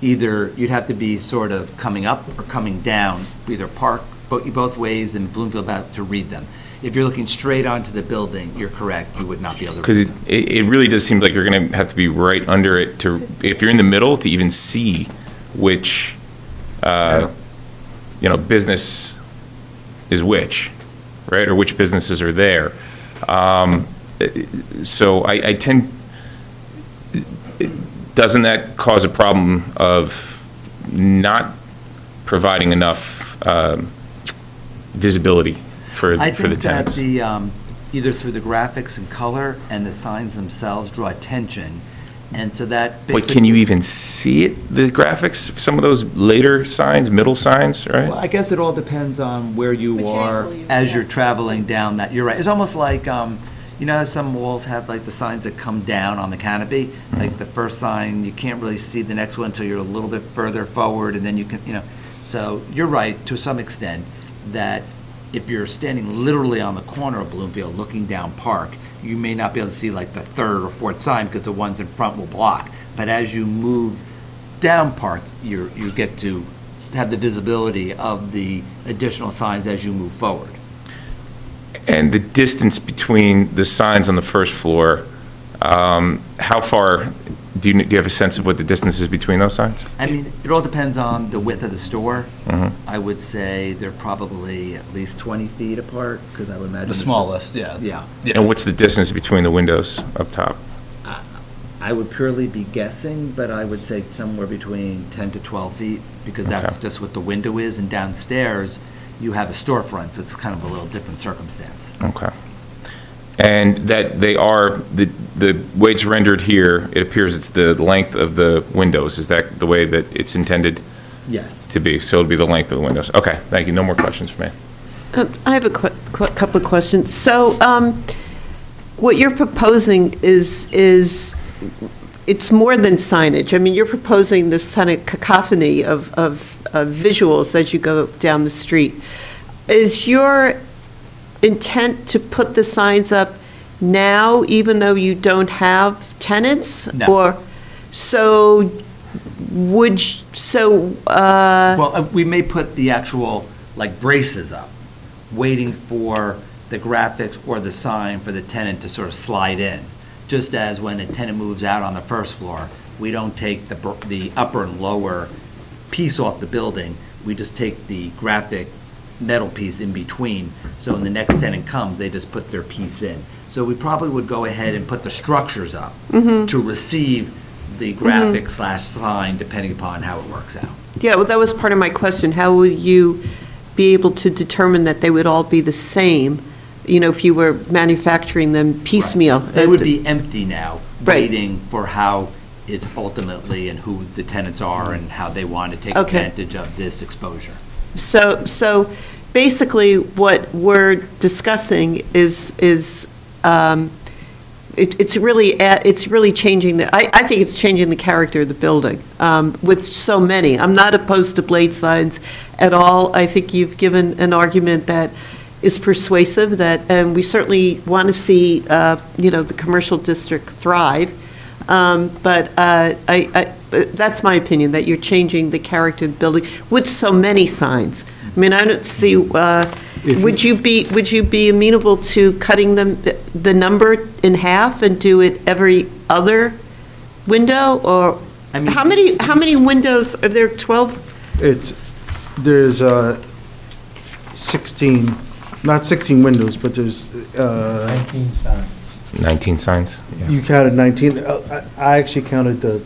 Either you'd have to be sort of coming up or coming down, either Park, both ways, and Bloomfield about to read them. If you're looking straight onto the building, you're correct, you would not be able to read
Because
them.
it really does seem like you're going to have to be right under it to, if you're in the middle, to even see which, business is which, right? Or which businesses are there. So I tend, doesn't that cause a problem of not providing enough visibility for
I
the
think that
tenants?
either through the graphics and color and the signs themselves draw attention, and so that
But
basically.
can you even see it, the graphics, some of those later signs, middle signs, right?
Well, I guess it all depends on where you are as you're traveling down that, you're right. It's almost like, how some walls have like the signs that come down on the canopy? Like the first sign, you can't really see the next one until you're a little bit further forward, and then you can, So you're right, to some extent, that if you're standing literally on the corner of Bloomfield looking down Park, you may not be able to see like the third or fourth sign because the ones in front will block. But as you move down Park, you get to have the visibility of the additional signs as you move forward.
And the distance between the signs on the first floor, how far, do you have a sense of what the distance is between those signs?
I mean, it all depends on the width of the store.
Mhm.
I would say they're probably at least 20 feet apart, because I would imagine.
The smallest, yeah.
Yeah.
And what's the distance between the windows up top?
I would purely be guessing, but I would say somewhere between 10 to 12 feet, because that's
Okay.
just what the window is, and downstairs, you have a storefront, so it's kind of a little different circumstance.
Okay. And that they are, the way it's rendered here, it appears it's the length of the windows. Is that the way that it's intended
Yes.
to be? So it'll be the length of the windows. Okay, thank you. No more questions for me.
I have a couple of questions. So what you're proposing is it's more than signage. I mean, you're proposing this kind of cacophony of visuals as you go down the street. Is your intent to put the signs up now, even though you don't have tenants?
No.
Or, so would,
Well, we may put the actual, like, braces up, waiting for the graphics or the sign for the tenant to sort of slide in. Just as when a tenant moves out on the first floor, we don't take the upper and lower piece off the building, we just take the graphic metal piece in between, so when the next tenant comes, they just put their piece in. So we probably would go ahead and put the structures up to receive the graphic slash sign, depending upon how it works out.
yeah, well, that was part of my question. How will you be able to determine that they would all be the same, if you were manufacturing them piecemeal?
They would be empty now,
Right.
waiting for how it's ultimately and who the tenants are and how they want to take
Okay.
advantage of this exposure.
So basically, what we're discussing is it's really changing, I think it's changing the character of the building with so many. I'm not opposed to blade signs at all. I think you've given an argument that is persuasive, and we certainly want to see, the commercial district thrive. But that's my opinion, that you're changing the character of the building with so many signs. I mean, I don't see, would you be amenable to cutting the number in half and do it every other window? Or,
I mean-
how many windows, are there 12?
There's 16, not 16 windows, but there's,
19 signs?
you counted 19. I actually counted the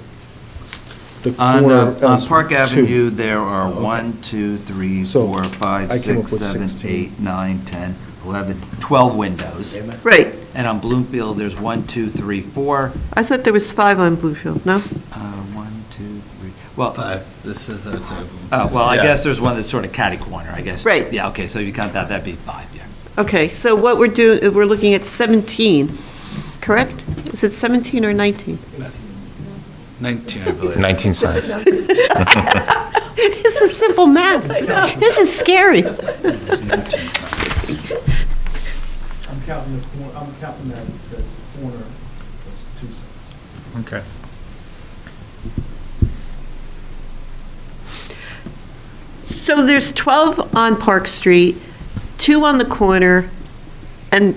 corner
On
as
Park
2.
Avenue, there are 1, 2, 3,
So,
4, 5,
I came
6,
up with
7,
16.
8, 9, 10, 11, 12 windows.
Right.
And on Bloomfield, there's 1, 2, 3, 4.
I thought there was 5 on Bluefield, no?
1, 2, 3. Well,
This is outside.
I guess there's one that's sort of catty corner, I guess.
Right.
Yeah, okay, so if you count that, that'd be 5, yeah.
Okay, so what we're doing, we're looking at 17, correct? Is it 17 or 19?
19, I believe.
19 signs.
This is simple math. This is scary.
I'm counting that corner as 2 signs.
Okay.
So there's 12 on Park Street, 2 on the corner, and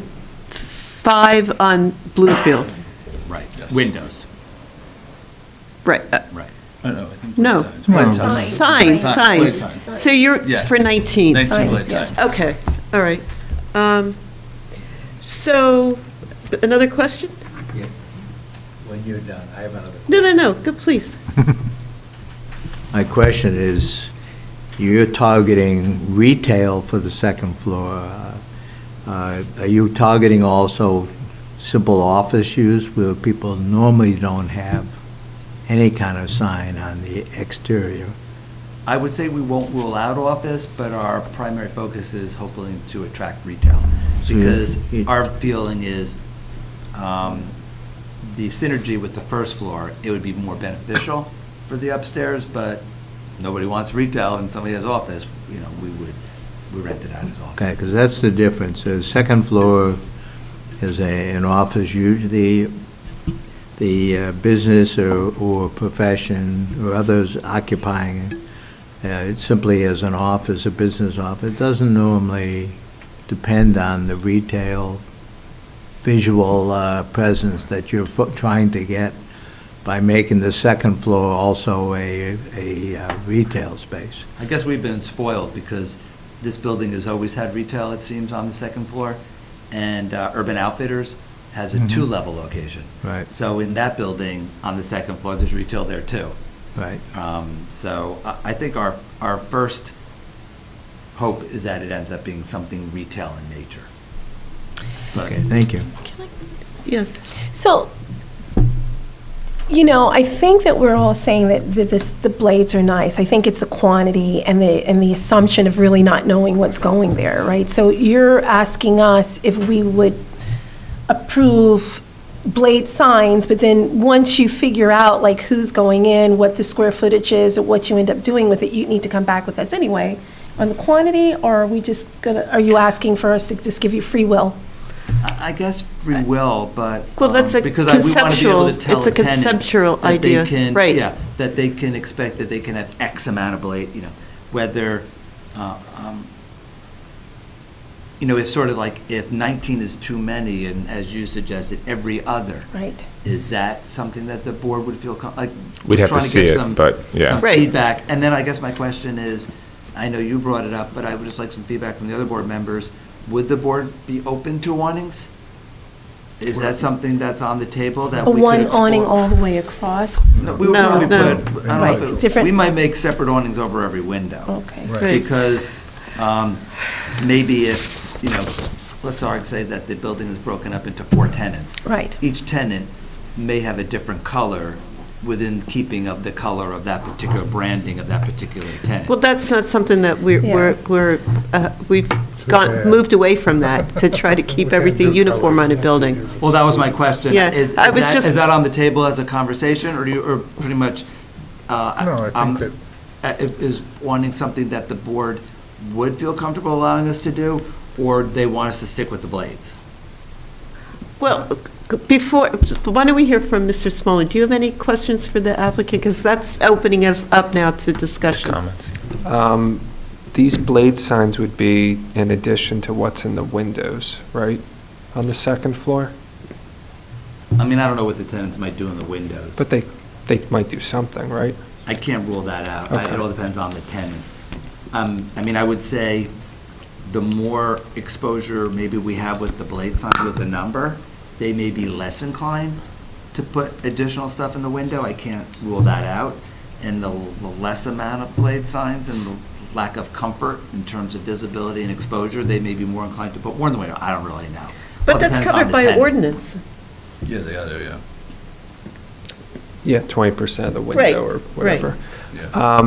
5 on Bluefield.
Right, windows,
Right,
right.
No, I think
no.
blade signs.
Signs,
Blade
signs.
signs.
So you're
Yes.
for 19.
19 blade
Signs,
signs.
Okay, all right. So, another question?
When you're done, I have another.
No, go, please.
My question is, you're targeting retail for the second floor. Are you targeting also simple office use where people normally don't have any kind of sign on the exterior?
I would say we won't rule out office, but our primary focus is hoping to attract retail.
So
Because
you-
our feeling is the synergy with the first floor, it would be more beneficial for the upstairs, but nobody wants retail and somebody has office, we rent it out as office.
Okay, because that's the difference. The second floor is an office, usually the business or profession or others occupying it simply as an office, a business office. It doesn't normally depend on the retail visual presence that you're trying to get by making the second floor also a retail space.
I guess we've been spoiled because this building has always had retail, it seems, on the second floor, and Urban Outfitters has a 2-level location.
Right.
So in that building, on the second floor, there's retail there too.
Right.
So I think our first hope is that it ends up being something retail in nature. But
Okay, thank you.
Yes.
So, I think that we're all saying that the blades are nice. I think it's the quantity and the assumption of really not knowing what's going there, right? So you're asking us if we would approve blade signs, but then once you figure out like who's going in, what the square footage is, or what you end up doing with it, you need to come back with us anyway on the quantity, or are you asking for us to just give you free will?
I guess free will, but.
Well, that's a
because we wanna be able
conceptual-
to tell
it's a
a tenant
conceptual
that they
idea,
can-
right.
Yeah, that they can expect that they can have X amount of blade, whether, it's sort of like if 19 is too many, and as you suggested, every other.
Right.
Is that something that the board would feel, like?
We'd have to
trying
see
get
it,
some-
but, yeah.
some
Right.
feedback. And then I guess my question is, I know you brought it up, but I would just like some feedback from the other board members. Would the board be open to awnings? Is that something that's on the table that
A
we could
one
explore?
awning all the way across?
No, we
No,
probably
no.
could. I don't know
Right,
if it-
different-
We might make separate awnings over every window.
Okay.
Right.
Because maybe if, let's say that the building is broken up into 4 tenants.
Right.
Each tenant may have a different color within keeping of the color of that particular branding of that particular tenant.
Well, that's not something that we've
bad.
moved away from that to try to keep everything uniform on a building.
Well, that was my question.
Yeah, I was
Is that on the table as a conversation, or pretty much?
No, I think
Is wanting something that the board would feel comfortable allowing us to do, or they want us to stick with the blades?
Well, why don't we hear from Mr. Smolin? Do you have any questions for the applicant? Because that's opening us up now to discussion.
Comments?
These blade signs would be in addition to what's in the windows, right, on the second floor?
I mean, I don't know what the tenants might do in the windows.
But they might do something, right?
I can't rule that out.
Okay.
It all depends on the tenant. I mean, I would say the more exposure maybe we have with the blade sign with the number, they may be less inclined to put additional stuff in the window. I can't rule that out. And the less amount of blade signs and the lack of comfort in terms of visibility and exposure, they may be more inclined to put more in the window. I don't really know.
But
All
that's
depends on
covered
the
by
tenant.
ordinance.
Yeah, they are, yeah.
Yeah, 20% of the
Right,
window or
right.
whatever.
Yeah.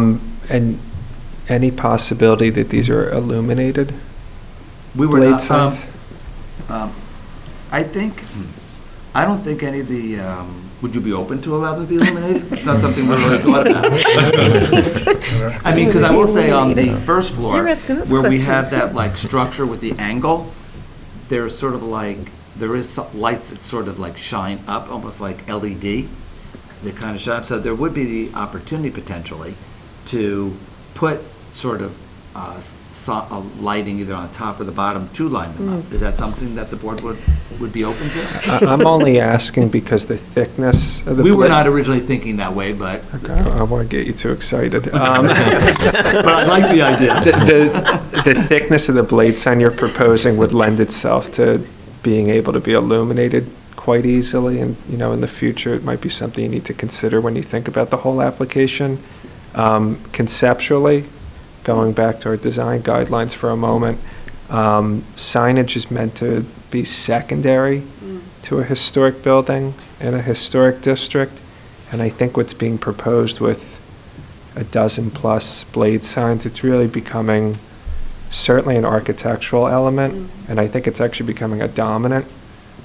And any possibility that these are illuminated
We were
blade
not,
signs?
I don't think any of the, would you be open to allow them to be illuminated? It's not something we really thought about. I mean, because I will say on the first floor,
You're asking us
where we have
questions.
that like structure with the angle, there's sort of like, there is some lights that sort of like shine up, almost like LED. They kind of shine up. So there would be the opportunity potentially to put sort of lighting either on top or the bottom to line them up. Is that something that the board would be open to?
I'm only asking because the thickness of the
We were
blade.
not originally thinking that way, but
Okay, I don't want to get you too excited.
but I like the idea.
The thickness of the blade sign you're proposing would lend itself to being able to be illuminated quite easily, and, you know, in the future, it might be something you need to consider when you think about the whole application. Conceptually, going back to our design guidelines for a moment, signage is meant to be secondary to a historic building in a historic district, and I think what's being proposed with a dozen-plus blade signs, it's really becoming certainly an architectural element, and I think it's actually becoming a dominant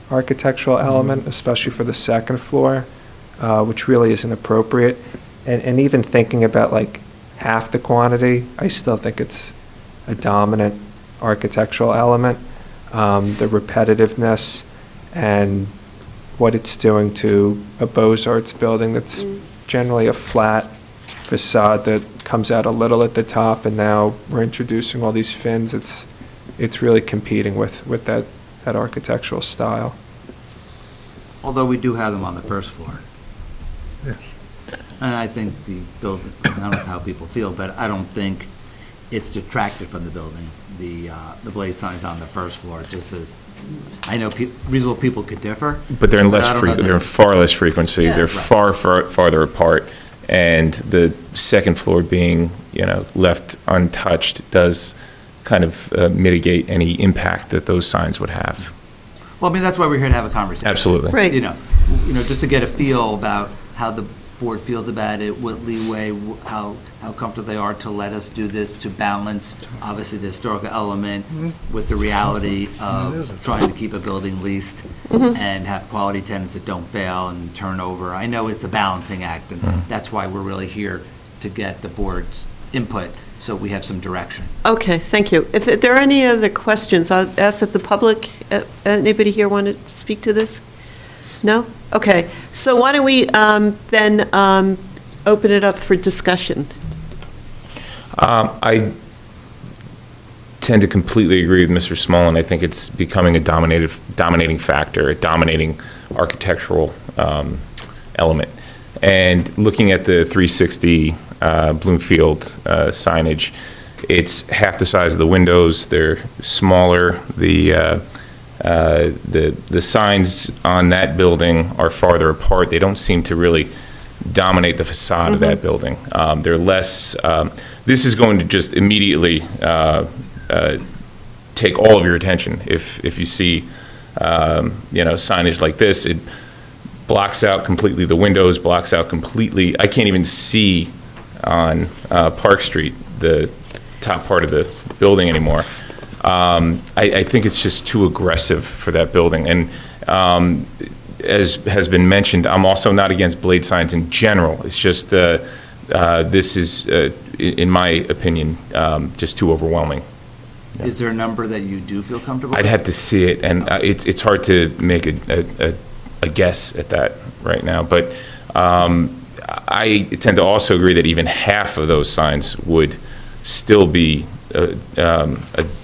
architectural element, especially for the second floor, which really isn't appropriate. And even thinking about like half the quantity, I still think it's a dominant architectural element. The repetitiveness and what it's doing to a Beaux-Arts building that's generally a flat facade that comes out a little at the top, and now we're introducing all these fins. It's really competing with that architectural style.
Although we do have them on the first floor.
Yes.
And I think the building, I don't know how people feel, but I don't think it's detracted from the building, the blade signs on the first floor, just as, I know reasonable people could differ.
But they're in
I don't know
they're in
that-
far less frequency.
Yeah.
They're
Right.
farther apart. And the second floor being, you know, left untouched does kind of mitigate any impact that those signs would have.
Well, I mean, that's why we're here to have a conversation.
Absolutely.
Right.
You know, just to get a feel about how the board feels about it, what leeway, how comfortable they are to let us do this, to balance, obviously, the historical element with the reality of trying to keep a building leased and have quality tenants that don't fail and turn over. I know it's a balancing act, and that's why we're really here to get the board's input, so we have some direction.
Okay, thank you. If there are any other questions, I'll ask if the public, anybody here want to speak to this? No? Okay, so why don't we then open it up for discussion?
I tend to completely agree with Mr. Smolin. I think it's becoming a dominating factor, a dominating architectural element. And looking at the 360 Bloomfield signage, it's half the size of the windows. They're smaller. The signs on that building are farther apart. They don't seem to really dominate the facade of that building. They're less, this is going to just immediately take all of your attention. If you see, you know, signage like this, blocks out completely the windows, blocks out completely, I can't even see on Park Street, the top part of the building anymore. I think it's just too aggressive for that building. And as has been mentioned, I'm also not against blade signs in general. It's just this is, in my opinion, just too overwhelming.
Is there a number that you do feel comfortable
I'd
with?
have to see it, and it's hard to make a guess at that right now. But I tend to also agree that even half of those signs would still be a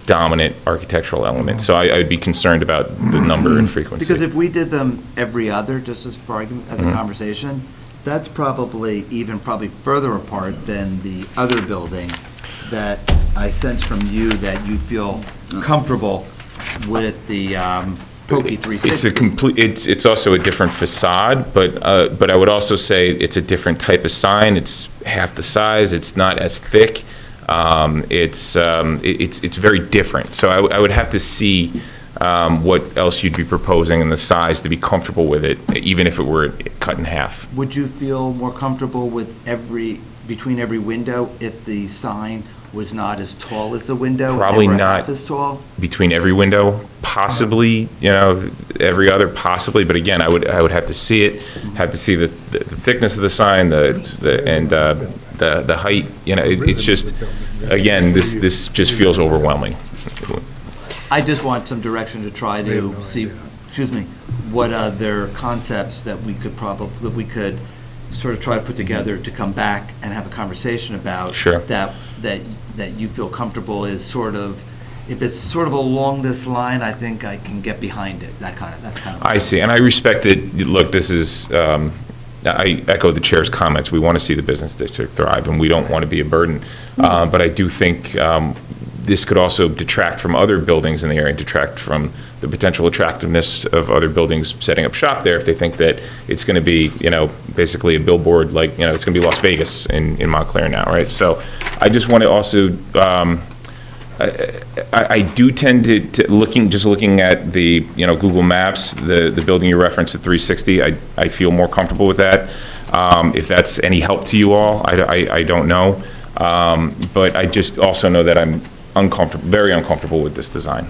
dominant architectural element. So I would be concerned about the number and frequency.
Because if we did them every other, just as for argument, as a conversation, that's probably further apart than the other building that I sense from you that you feel comfortable with the Pokey 360.
It's also a different facade, but I would also say it's a different type of sign. It's half the size. It's not as thick. It's very different. So I would have to see what else you'd be proposing and the size to be comfortable with it, even if it were cut in half.
Would you feel more comfortable with between every window if the sign was not as tall as the window?
Probably
and they were
not
half as tall?
between every window, possibly, every other possibly, but again, I would have to see it, have to see the thickness of the sign, the height, it's just, again, this just feels overwhelming.
I just want some direction to try to see, what other concepts that we could sort of try to put together to come back and have a conversation about.
Sure.
That you feel comfortable is sort of, if it's sort of along this line, I think I can get behind it, that's kind of.
I see, and I respect it. Look, this is, I echo the chair's comments. We want to see the business district thrive, and we don't want to be a burden. But I do think this could also detract from other buildings in the area, detract from the potential attractiveness of other buildings setting up shop there if they think that it's going to be, basically a billboard, like, it's going to be Las Vegas in Montclair now, right? So I just want to also, I do tend to looking at the, Google Maps, the building you referenced at 360, I feel more comfortable with that. If that's any help to you all, I don't know. But I just also know that I'm very uncomfortable with this design.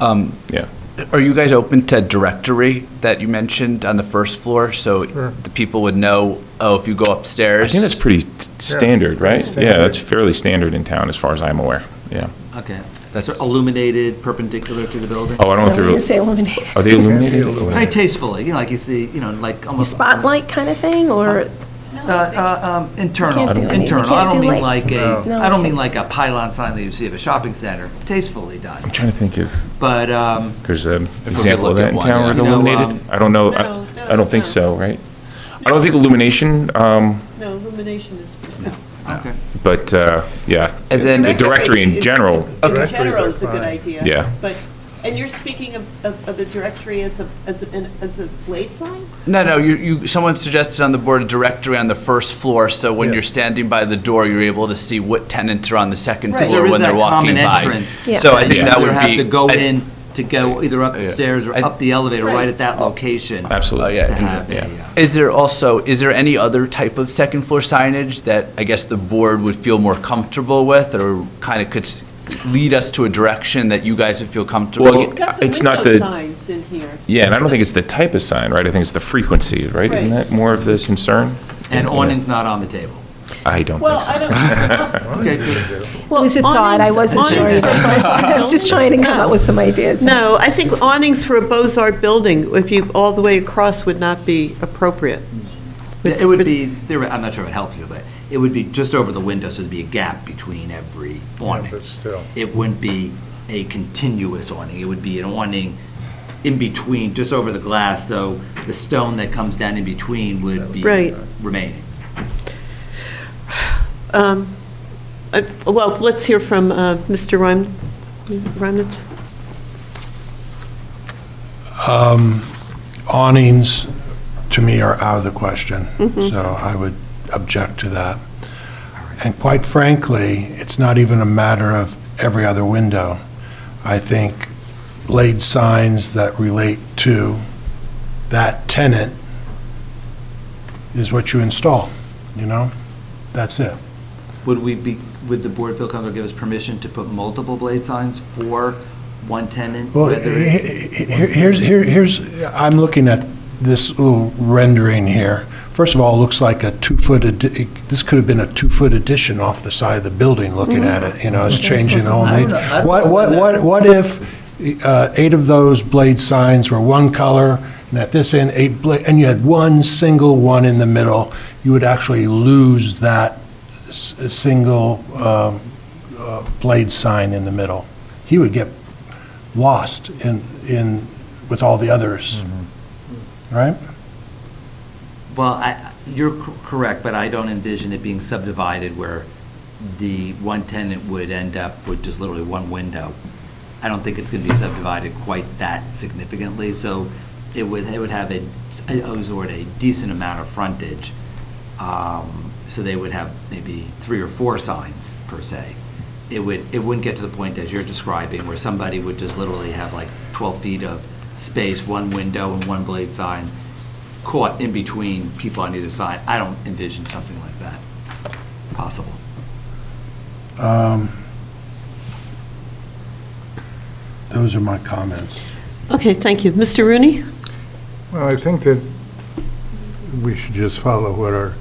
Yeah.
Are you guys open to directory that you mentioned on the first floor, so the people would know, if you go upstairs?
I think that's pretty standard, right? Yeah, that's fairly standard in town as far as I'm aware, yeah.
Okay, that's illuminated perpendicular to the building?
Oh, I don't know if
I
they're.
didn't say illuminated.
Are they illuminated?
Very tastefully, like you see, like almost.
Spotlight kind of thing, or?
Internal.
Can't do any-
Internal.
you can't
I don't
do
mean
lights.
like
No,
I don't
okay.
mean like a pylon sign that you see at a shopping center. Tastefully done.
I'm trying to think if
But
there's an
we
example of
look
that
at
in
one,
town
yeah.
where it's
You know,
illuminated. I don't know.
No,
I don't think
no.
so, right? I don't think illumination,
No, illumination is.
okay.
but yeah.
And then-
The directory in general,
In general is a good idea.
Yeah.
But, and you're speaking of the directory as a blade sign?
No, someone suggested on the board a directory on the first floor, so when you're standing by the door, you're able to see what tenants are on the second
Right.
floor
There is
when they're
that
walking
common
by.
entrance.
Yeah.
So I think
Yeah.
that would
Either
be.
have to go
I-
in to go either up the stairs or up the elevator right at that location.
absolutely.
yeah.
To have
Yeah.
Is there any other type of second floor signage that I guess the board would feel more comfortable with, or kind of could lead us to a direction that you guys would feel comfortable?
Well,
You've got the
It's not
window
the-
signs in here.
Yeah, and I don't think it's the type of sign, right? I think it's the frequency, right? Isn't
Right.
that more of the concern?
And
Yeah.
awning's not on the table.
I don't
Well,
think
I
so.
don't.
Okay, good.
It was a thought, I wasn't sure. I was just trying to come up with some ideas.
No, I think awnings for a Beaux-Art building, if you, all the way across, would not be appropriate.
It would be, I'm not sure it helps you, but it would be just over the window, so there'd be a gap between every awning.
But still.
It wouldn't be a continuous awning. It would be an awning in between, just over the glass, so the stone that comes down in between would be
Right.
remaining.
Well, let's hear from Mr. Reimnitz.
Awnings, to me, are out of the question, so I would object to that. And quite frankly, it's not even a matter of every other window. I think blade signs that relate to that tenant is what you install, you know? That's it.
Would the board feel comfortable give us permission to put multiple blade signs for one tenant?
Well,
whether it's-
here's, I'm looking at this little rendering here. First of all, it looks like a 2-foot, this could have been a 2-foot addition off the side of the building, looking at it, you know, it's changing the whole
I don't
nature.
know. I don't know
What if 8 of those blade signs were one color, and at this end, 8 blade, and you had one single one in the middle, you would actually lose that single blade sign in the middle. He would get lost in with all the others, right?
Well, you're correct, but I don't envision it being subdivided where the one tenant would end up with just literally one window. I don't think it's going to be subdivided quite that significantly, so it would have I use the word, a decent amount of frontage. So they would have maybe 3 or 4 signs per se. It wouldn't get to the point as you're describing where somebody would just literally have like 12 feet of space, one window and one blade sign caught in between people on either side. I don't envision something like that possible.
Those are my comments.
Okay, thank you. Mr. Rooney?
Well, I think that we should just follow what our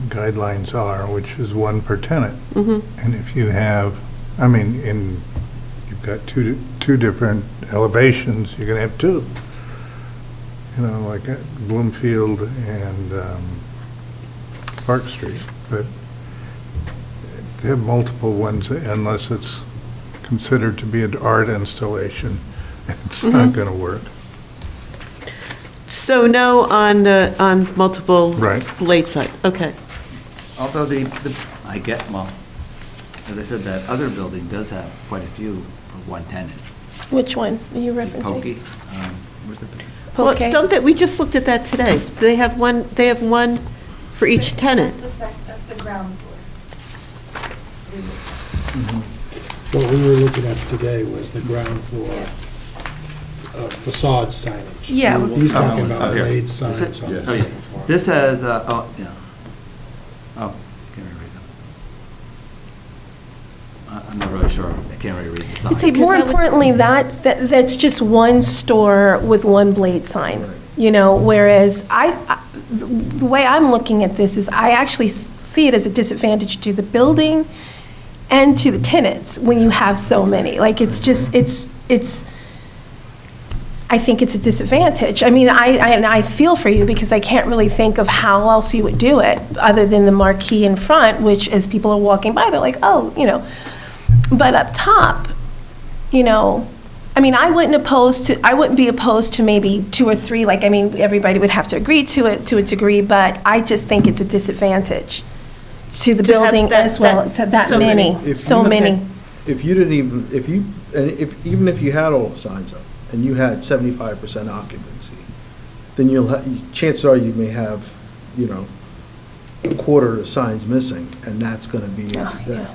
guidelines are, which is 1 per tenant. And if you have, you've got two different elevations, you're gonna have 2. You know, like at Bloomfield and Park Street, but they have multiple ones unless it's considered to be an art installation. It's not going to work.
So no on multiple
Right.
blade side, okay.
Although well, as I said, that other building does have quite a few for one tenant.
Which one are you referencing?
Pokey, where's the?
Well,
Okay.
don't they, we just looked at that today. They have one for each tenant.
That's the ground floor.
What we were looking at today was the ground floor facade signage.
Yeah.
He's talking about
here.
blade signs on the
Oh, yeah.
second floor.
This has, can't really read them. I'm not really sure. I can't really read the sign.
See, more importantly, that's just one store with one blade sign, you know, whereas the way I'm looking at this is I actually see it as a disadvantage to the building and to the tenants when you have so many. Like, it's just, I think it's a disadvantage. I mean, I feel for you because I can't really think of how else you would do it other than the marquee in front, which as people are walking by, they're like, oh, you know. But up top, you know, I mean, I wouldn't be opposed to maybe 2 or 3, like, I mean, everybody would have to agree to it to a degree, but I just think it's a disadvantage to the
To have
building
that-
as well, to that
so many.
many, so many.
If you didn't even, even if you had all the signs up and you had 75% occupancy, then chances are you may have, you know, a quarter of the signs missing, and that's going to be,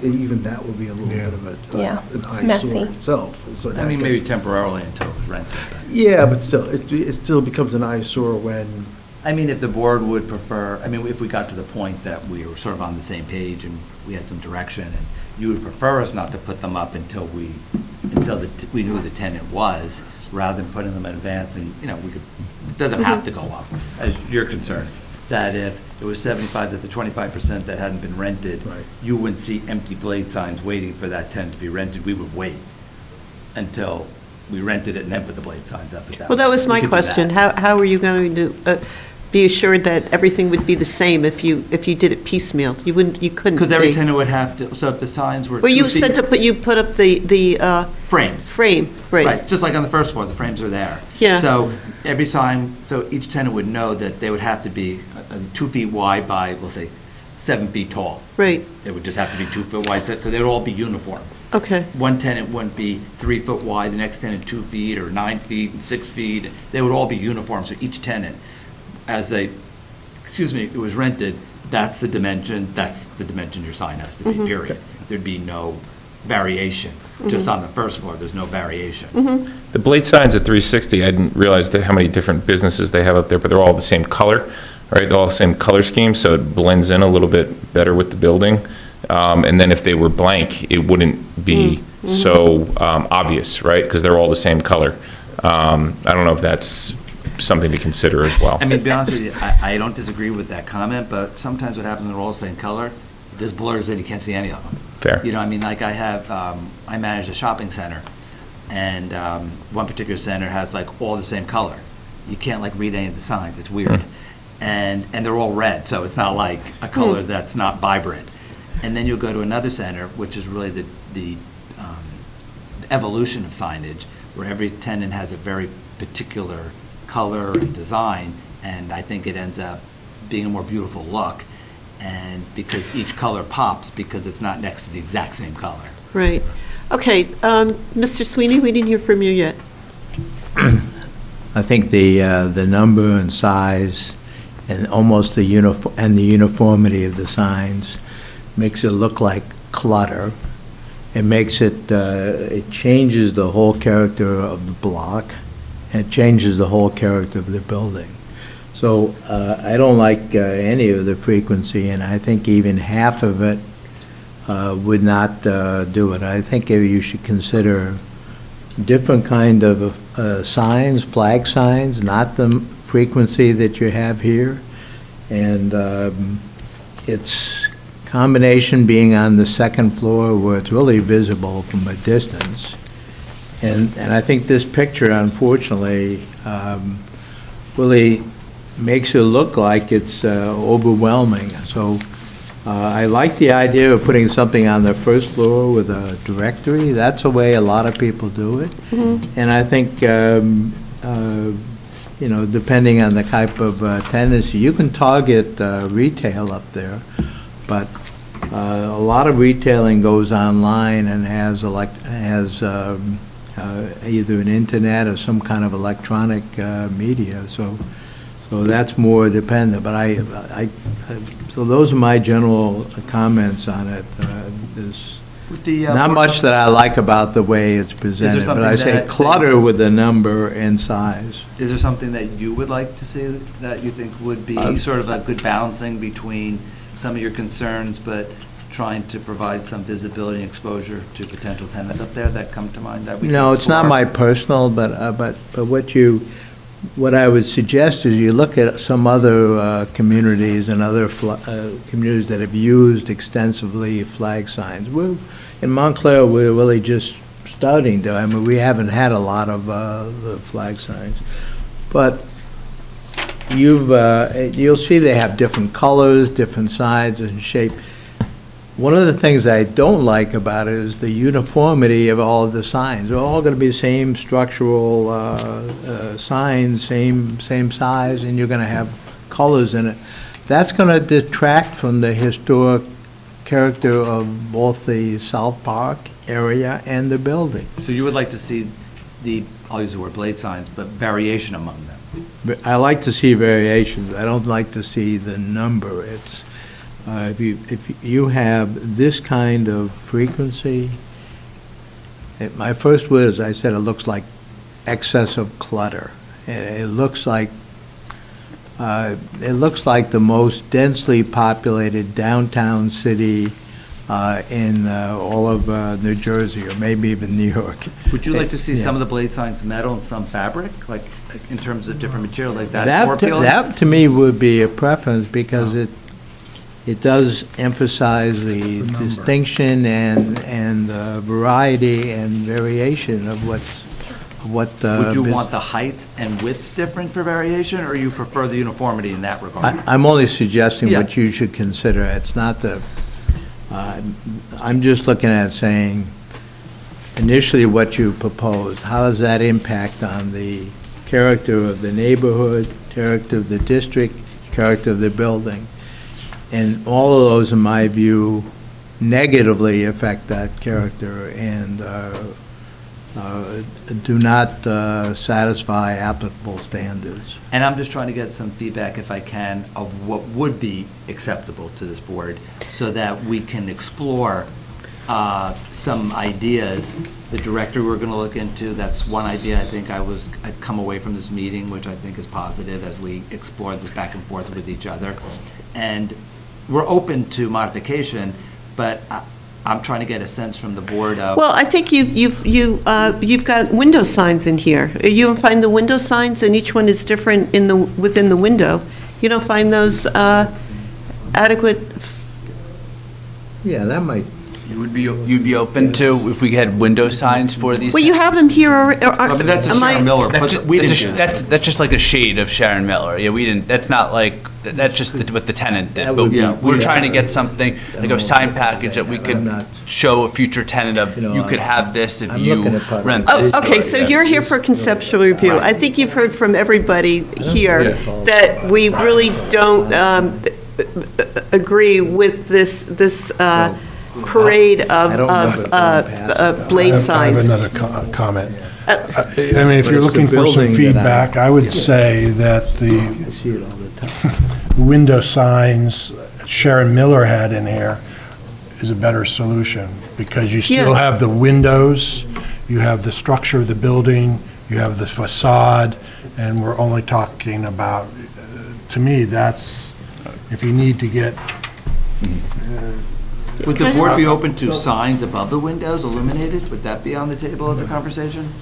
even that would be a little bit of
Yeah,
an
it's
eyesore
messy.
itself. So that
Maybe
gets-
temporarily until it's rented. but-
Yeah, but still, it still becomes an eyesore when,
if the board would prefer, if we got to the point that we were sort of on the same page and we had some direction, and you would prefer us not to put them up until we knew who the tenant was, rather than putting them in advance, and, it doesn't have to go up, as you're concerned, that if it was 75, that the 25% that hadn't been rented,
Right.
you wouldn't see empty blade signs waiting for that tenant to be rented. We would wait until we rented it and then put the blade signs up.
Well, that was
We
my
could do
question.
that.
How are you going to be assured that everything would be the same if you did it piecemeal? You couldn't.
Because every
be.
tenant would have to, so if the signs were.
Well,
2
you
feet-
said you put up the
Frames.
frame, right?
Right, just like on the first floor, the frames are there.
Yeah.
So every sign, so each tenant would know that they would have to be 2 feet wide by, we'll say, 7 feet tall.
Right,
They would just have to be 2 foot wide, so they'd all be uniform.
okay.
One tenant wouldn't be 3 foot wide, the next tenant 2 feet, or 9 feet, and 6 feet. They would all be uniform, so each tenant, it was rented, that's the dimension your sign has to be, period. There'd be no variation. Just on the first floor, there's no variation.
The blade signs at 360, I didn't realize how many different businesses they have up there, but they're all the same color, right? They're all the same color scheme, so it blends in a little bit better with the building. And then if they were blank, it wouldn't be so obvious, right? Because they're all the same color. I don't know if that's something to consider as well.
I mean, to be honest with you, I don't disagree with that comment, but sometimes what happens, they're all the same color, it just blurs in, you can't see any of them.
Fair.
You know, I mean, like I manage a shopping center, and one particular center has like all the same color. You can't like read any of the signs, it's weird. And they're all red, so it's not like a color that's not vibrant. And then you'll go to another center, which is really the evolution of signage, where every tenant has a very particular color and design, and I think it ends up being a more beautiful look, and because each color pops because it's not next to the exact same color.
Right. Okay, Mr. Sweeney, we didn't hear from you yet.
I think the number and size and almost the uniformity of the signs makes it look like clutter. It makes it, it changes the whole character of the block, and it changes the whole character of the building. So I don't like any of the frequency, and I think even half of it would not do it. I think you should consider different kind of signs, flag signs, not the frequency that you have here. And it's combination being on the second floor where it's really visible from a distance. And I think this picture, unfortunately, really makes it look like it's overwhelming. So I like the idea of putting something on the first floor with a directory. That's the way a lot of people do it. And I think, you know, depending on the type of tenancy, you can target retail up there, but a lot of retailing goes online and has either an internet or some kind of electronic media. So that's more dependent. But so those are my general comments on it. There's not much that I like about the way it's presented, but I say clutter with the number and size.
Is there something that you would like to see that you think would be sort of a good balancing between some of your concerns, but trying to provide some visibility and exposure to potential tenants up there that come to mind? That we
No,
can
it's not
explore?
my personal, but what I would suggest is you look at some other communities and other communities that have used extensively flag signs. In Montclair, we're really just starting to. I mean, we haven't had a lot of the flag signs, but you'll see they have different colors, different sizes and shape. One of the things I don't like about it is the uniformity of all of the signs. They're all going to be the same structural signs, same size, and you're going to have colors in it. That's going to detract from the historic character of both the South Park area and the building.
So you would like to see I'll use the word blade signs, but variation among them?
I like to see variations. I don't like to see the number. It's if you have this kind of frequency, my first word is I said it looks like excessive clutter. It looks like the most densely populated downtown city in all of New Jersey, or maybe even New York.
Would you like to see some of the blade signs metal and some fabric, like in terms of different material like that?
That to me would be a preference, because it does emphasize the distinction and variety and variation of what.
Would you want the heights and widths different for variation, or you prefer the uniformity in that regard?
I'm only suggesting what you should consider. It's not I'm just looking at saying, initially what you proposed, how does that impact on the character of the neighborhood, character of the district, character of the building? And all of those, in my view, negatively affect that character and do not satisfy applicable standards.
And I'm just trying to get some feedback, if I can, of what would be acceptable to this board, so that we can explore some ideas. The director we're going to look into, that's one idea I think I've come away from this meeting, which I think is positive as we explore this back and forth with each other. And we're open to modification, but I'm trying to get a sense from the board of.
Well, I think you've got window signs in here. You find the window signs, and each one is different within the window. You don't find those adequate?
Yeah, that might,
You'd be open to if we had window signs for these?
Well, you have them here, or
But that's a
am I-
Sharon Miller,
That's,
but we didn't do that.
that's just like a shade of Sharon Miller. Yeah, we didn't, that's not like, that's just what the tenant did.
That
But
would be-
we're trying to get something, like a sign package that we
I'm
could
not-
show a future tenant of,
You know,
you could have this if
I'm
you
looking at part of
rent
it.
this.
Oh, okay, so
Yeah.
you're here for conceptual review. I think you've heard from everybody here
Yeah.
that we really don't agree with this parade
I don't remember it going past.
blade
I
signs.
have another comment. I mean, if
But
you're
it's the
looking for some
building that I-
feedback, I would say that the
I see it all the time.
window signs Sharon Miller had in here is a better solution, because you still
Yeah.
have the windows, you have the structure of the building, you have the facade, and we're only talking about, to me, that's, if you need to get,
Would the board be open to signs above the windows illuminated? Would that be on the table as a conversation?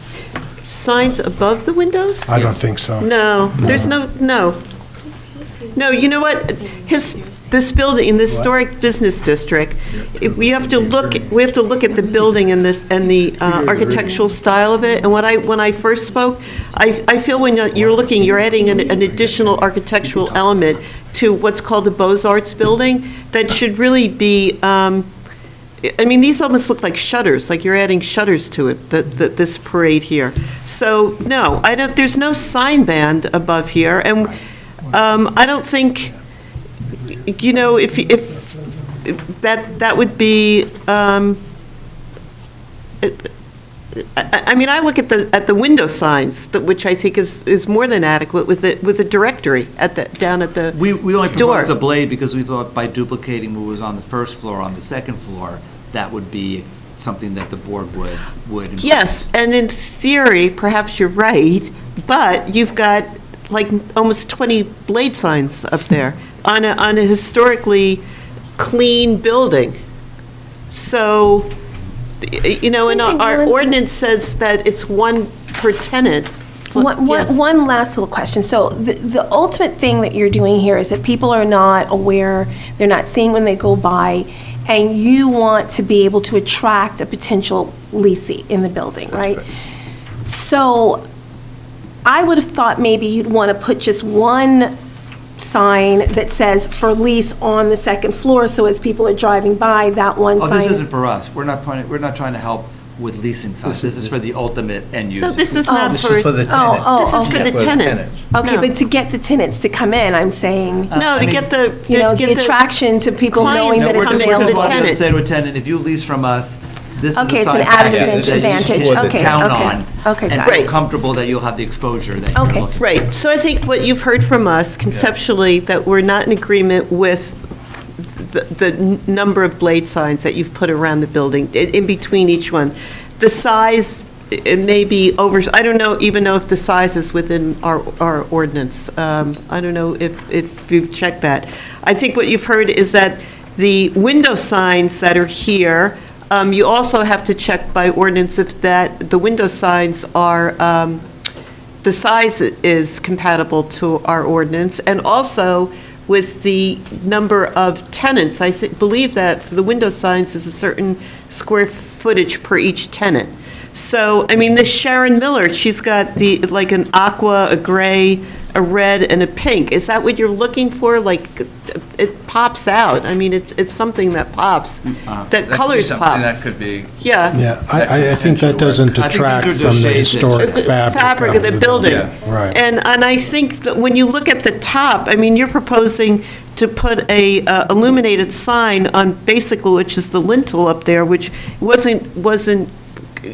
Signs above the windows?
I don't think so.
No, there's no. No, you know what? This building, in the historic business district, we have to look at the building and the architectural style of it. And when I first spoke, I feel when you're adding an additional architectural element to what's called the Beaux-Arts building, that should really be, I mean, these almost look like shutters, like you're adding shutters to it, this parade here. So, no, there's no sign band above here, and I don't think, you know, if that would be, I mean, I look at the window signs, which I think is more than adequate with a directory down at the
We only
door.
proposed a blade because we thought by duplicating what was on the first floor on the second floor, that would be something that the board would.
Yes, and in theory, perhaps you're right, but you've got like almost 20 blade signs up there on a historically clean building. So, you know, and our ordinance says that it's one per tenant. Yes.
One last little question. So the ultimate thing that you're doing here is that people are not aware, they're not seeing when they go by, and you want to be able to attract a potential leasee in the building, right? So I would have thought maybe you'd want to put just one sign that says for lease on the second floor, so as people are driving by, that one
Oh,
sign
this
is...
isn't for us. We're not trying to help with leasing signs. This is for the ultimate end user.
No, this is not
This
for,
is for the tenant.
this is for the tenant.
Okay,
No.
but to get the tenants to come in, I'm saying,
No, to get the,
you know,
get
the attraction to people
clients
knowing
that
that
We're
it's
come
just
into
available.
the
wanting to
tenant.
say to a tenant, if you lease from us, this is a
Okay, it's an
sign
added
package that you
advantage.
can
Okay,
count
okay,
on.
okay,
And
got it.
feel comfortable that you'll have the exposure that you're
Okay.
looking for.
Right, so I think what you've heard from us conceptually, that we're not in agreement with the number of blade signs that you've put around the building, in between each one. The size, it may be over, I don't even know if the size is within our ordinance. I don't know if you've checked that. I think what you've heard is that the window signs that are here, you also have to check by ordinance if the window signs are, the size is compatible to our ordinance, and also with the number of tenants. I believe that for the window signs is a certain square footage per each tenant. So, I mean, this Sharon Miller, she's got like an aqua, a gray, a red, and a pink. Is that what you're looking for? Like, it pops out. I mean, it's something that pops. That colors
Something
pop.
that could be.
Yeah.
Yeah, I think that doesn't
I think these
detract
are just
from the
shades that-
historic fabric
Of the building.
Right.
And I think that when you look at the top, I mean, you're proposing to put a illuminated sign on basically, which is the lintel up there, which wasn't,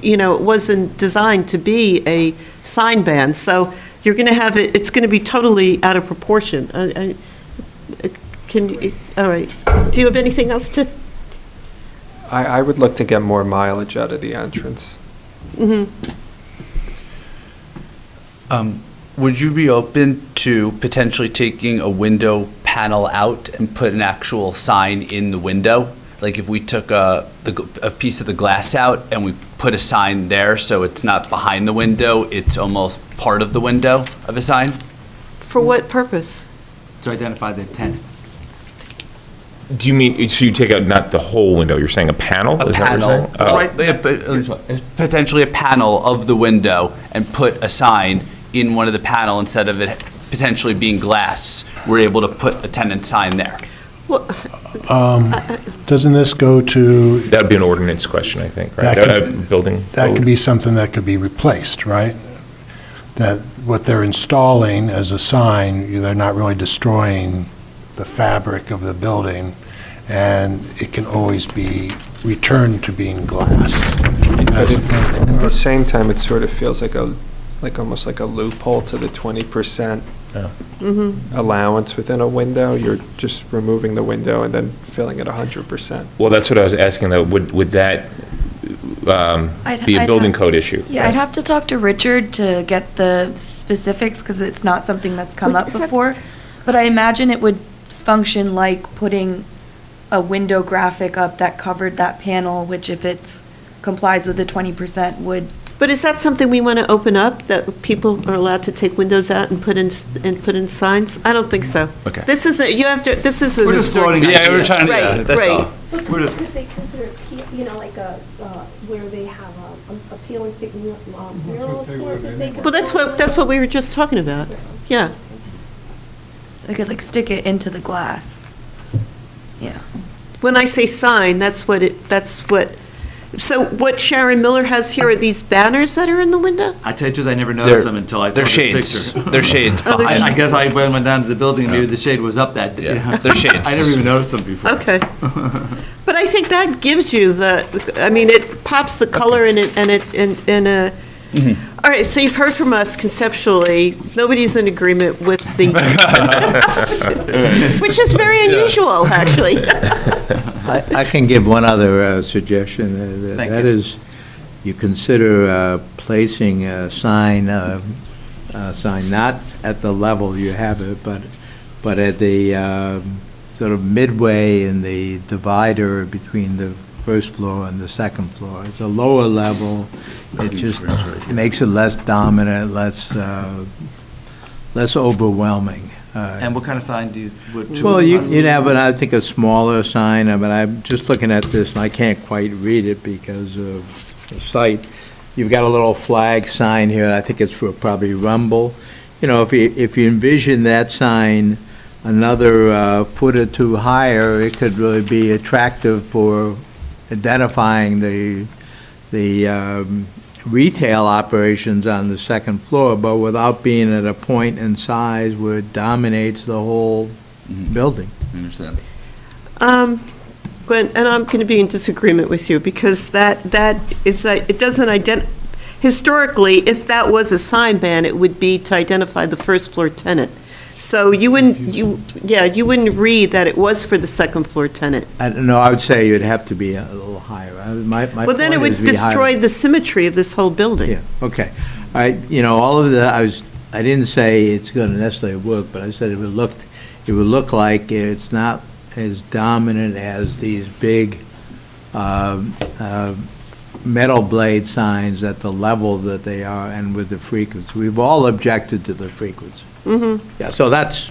you know, it wasn't designed to be a sign band. So you're going to have it's going to be totally out of proportion. All right. Do you have anything else to?
I would look to get more mileage out of the entrance.
Would you be open to potentially taking a window panel out and put an actual sign in the window? Like if we took a piece of the glass out and we put a sign there, so it's not behind the window, it's almost part of the window of a sign?
For what purpose?
To identify the tenant.
Do you mean, so you take out not the whole window, you're saying a panel?
A
Is that what you're
panel,
saying? Oh.
right, potentially a panel of the window and put a sign in one of the panel instead of it potentially being glass. We're able to put a tenant sign there.
Well,
Doesn't this go to,
That would be an ordinance question, I think, right?
That could-
Building
that could
code?
be something that could be replaced, right? That what they're installing as a sign, they're not really destroying the fabric of the building, and it can always be returned to being glass.
But at the same time, it sort of feels like almost like a loophole to the 20% allowance within a window. You're just removing the window and then filling it 100%.
Well, that's what I was asking, though. Would that be a
I'd
building
have-
code issue?
Yeah, I'd have to talk to Richard to get the specifics, because it's not something that's come up before. But I imagine it would function like putting a window graphic up that covered that panel, which if it's complies with the 20% would.
But is that something we want to open up, that people are allowed to take windows out and put in signs? I don't think so.
Okay.
This is, you have to, this is a
We're just
historic.
floating
Yeah, we're
ideas.
trying to, yeah,
Right,
that's
right.
all.
But
We're
could they consider, like where they have a peeling mural of sort that they could?
Well, that's what we were just talking about. Yeah.
They could like stick it into the glass. Yeah.
When I say sign, so what Sharon Miller has here are these banners that are in the window?
I tell you the truth, I never noticed them until I saw
They're
this
shades.
picture.
They're shades
Oh, they're
behind.
I guess I went down to the building, and maybe the shade was up that day.
Yeah, they're shades.
I never even noticed them before.
Okay. But I think that gives you it pops the color in it, all right, so you've heard from us conceptually, nobody's in agreement with the, which is very unusual, actually.
I can give one other suggestion.
Thank
That
you.
is, you consider placing a sign not at the level you have it, but at the sort of midway in the divider between the first floor and the second floor. It's a lower level. It just makes it less dominant, less overwhelming.
And what kind of sign do you, would?
Well, you'd have, I think, a smaller sign, but I'm just looking at this, and I can't quite read it because of the site. You've got a little flag sign here, I think it's for probably Rumble. You know, if you envision that sign another foot or two higher, it could really be attractive for identifying the retail operations on the second floor, but without being at a point in size where it dominates the whole building.
I understand.
Gwen, and I'm going to be in disagreement with you, because that is, it doesn't historically, if that was a sign ban, it would be to identify the first floor tenant. So you wouldn't read that it was for the second floor tenant.
No, I would say you'd have to be a little higher.
Well, then it would destroy the symmetry of this whole building.
Yeah, okay. All of that, I didn't say it's going to necessarily work, but I said it would look like it's not as dominant as these big metal blade signs at the level that they are and with the frequency. We've all objected to the frequency. Mm-hmm. Yeah, so that's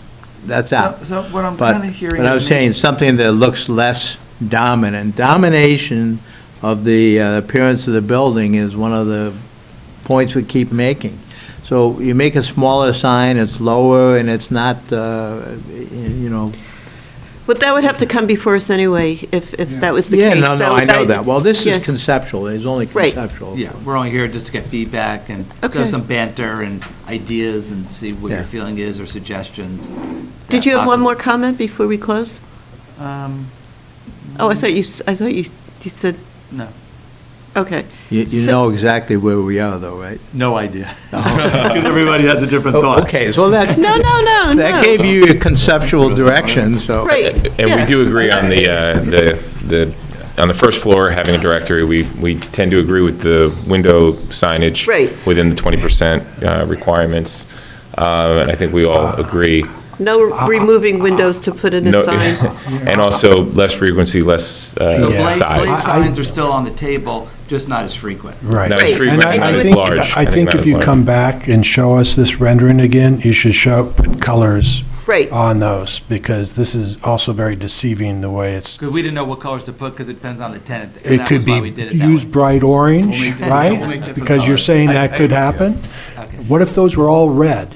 out.
So what I'm
But
kind of hearing.
I was
is
saying something that looks less dominant. Domination of the appearance of the building is one of the points we keep making. So you make a smaller sign, it's lower, and it's not,
But that would have to come before us anyway, if that was the
Yeah,
case.
no,
So
I know that. Well, this
yeah.
is conceptual, it's only
Right.
conceptual.
Yeah, we're only here just to get feedback and
Okay.
so some banter and ideas and see what your
Yeah.
feeling is or suggestions.
Did you have one more comment before we close? Oh, I thought you said,
No,
You
okay. So-
know exactly where we are, though, right?
no idea. Because everybody has a different thought.
Okay, so that,
No.
that gave you a conceptual direction, so.
Right.
And
yeah.
we do agree on the on the first floor, having a directory, we tend to agree with the window signage
Right.
within the 20% requirements, and I think we all agree.
No removing windows to put in a
No-
sign.
And also less frequency, less
So blade
size.
signs are still on the table, just not as frequent.
Right.
Not as
Right.
frequent,
And
not
I
as
think,
large.
I think
not
if
as
you
large.
come back and show us this rendering again, you should put colors
Right.
on those, because this is also very deceiving the way it's,
Because we didn't know what colors to put, because it depends on the tenant. and
it
that
could
was why
be
we did it that
use
way.
bright orange,
We'll make- we'll
right?
make different
Because you're
colors.
saying that could happen.
Okay.
What if those were all red?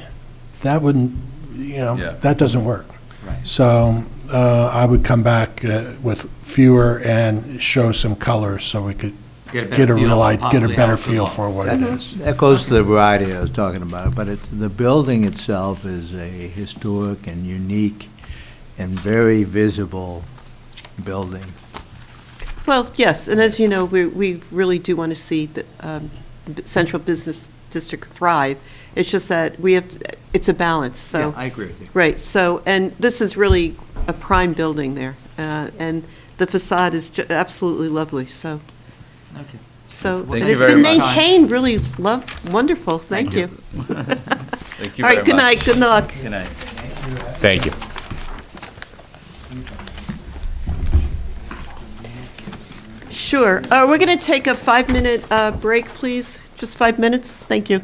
That wouldn't,
Yeah.
that doesn't work.
Right.
So I would come back with fewer and show some colors so we could
Get a better
get a
feel
real,
of
get a
possibly
better
how it could
feel
look.
for what it is.
That goes to the variety I was talking about, but the building itself is a historic and unique and very visible building.
Well, yes, and as you know, we really do want to see the central business district thrive. It's just that it's a balance, so.
Yeah, I agree with you.
Right, so, and this is really a prime building there, and the facade is absolutely lovely, so.
Okay.
So,
Thank
and
you
it's
very
been
much.
maintained really wonderful, thank you.
Thank you
All
very
right, good
much.
night, good luck.
Good night.
Thank you.
Sure, we're going to take a 5-minute break, please, just 5 minutes, thank you.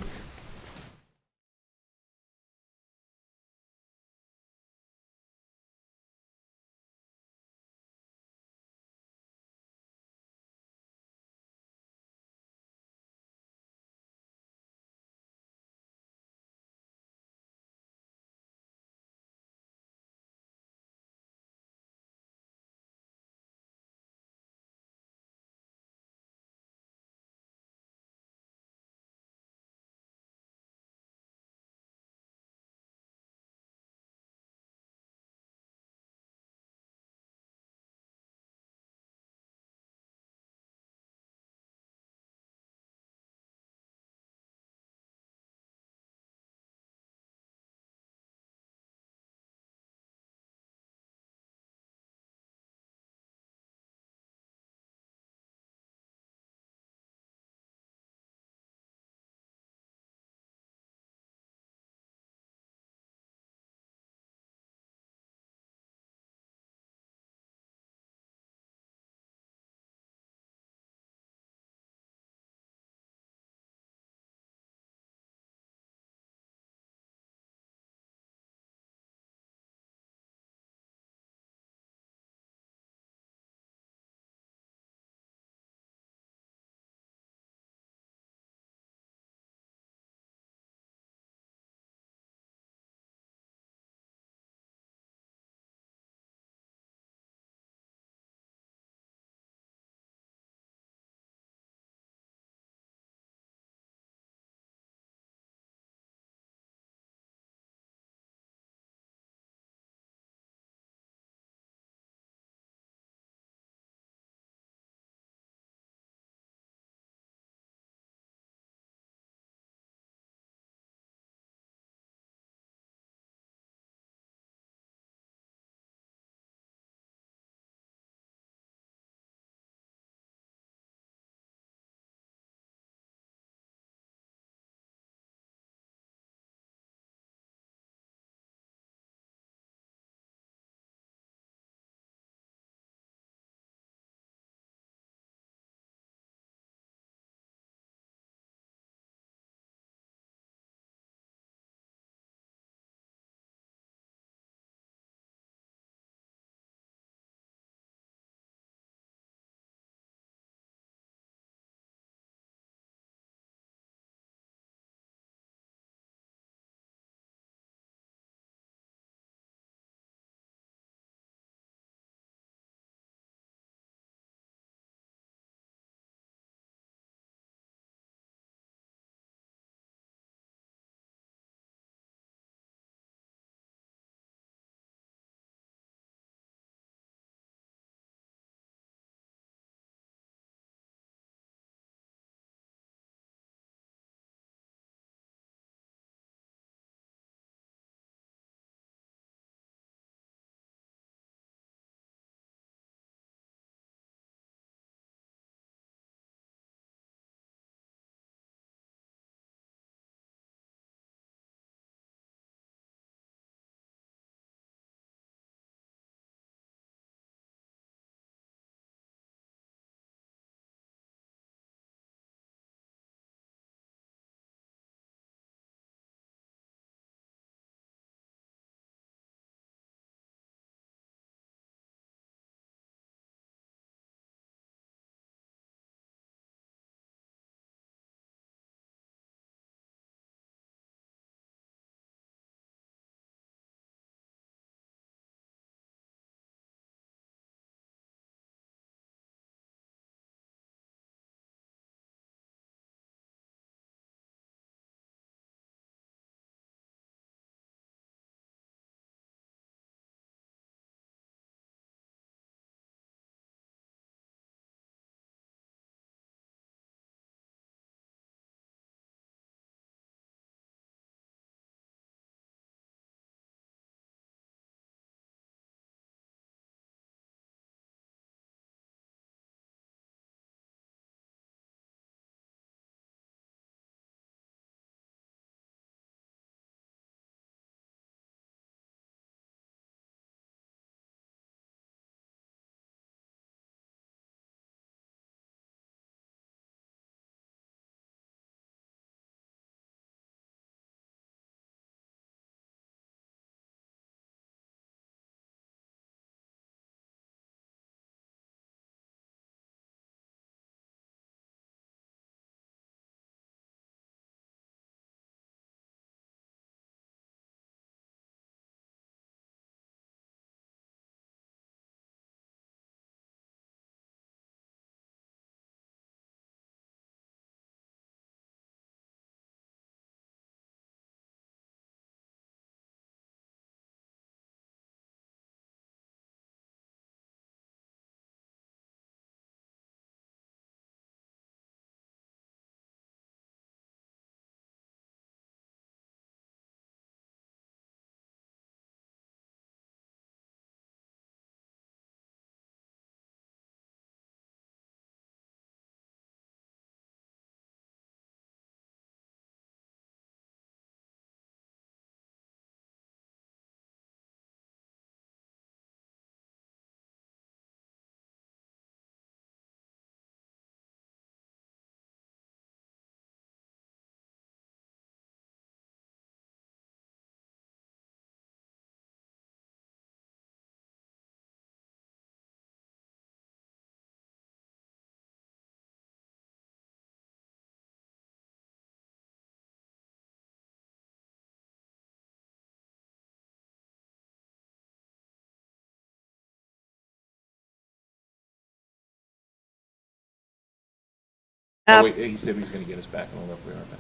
App-
Oh, wait, he said he was going to get us back. I don't know if we are back.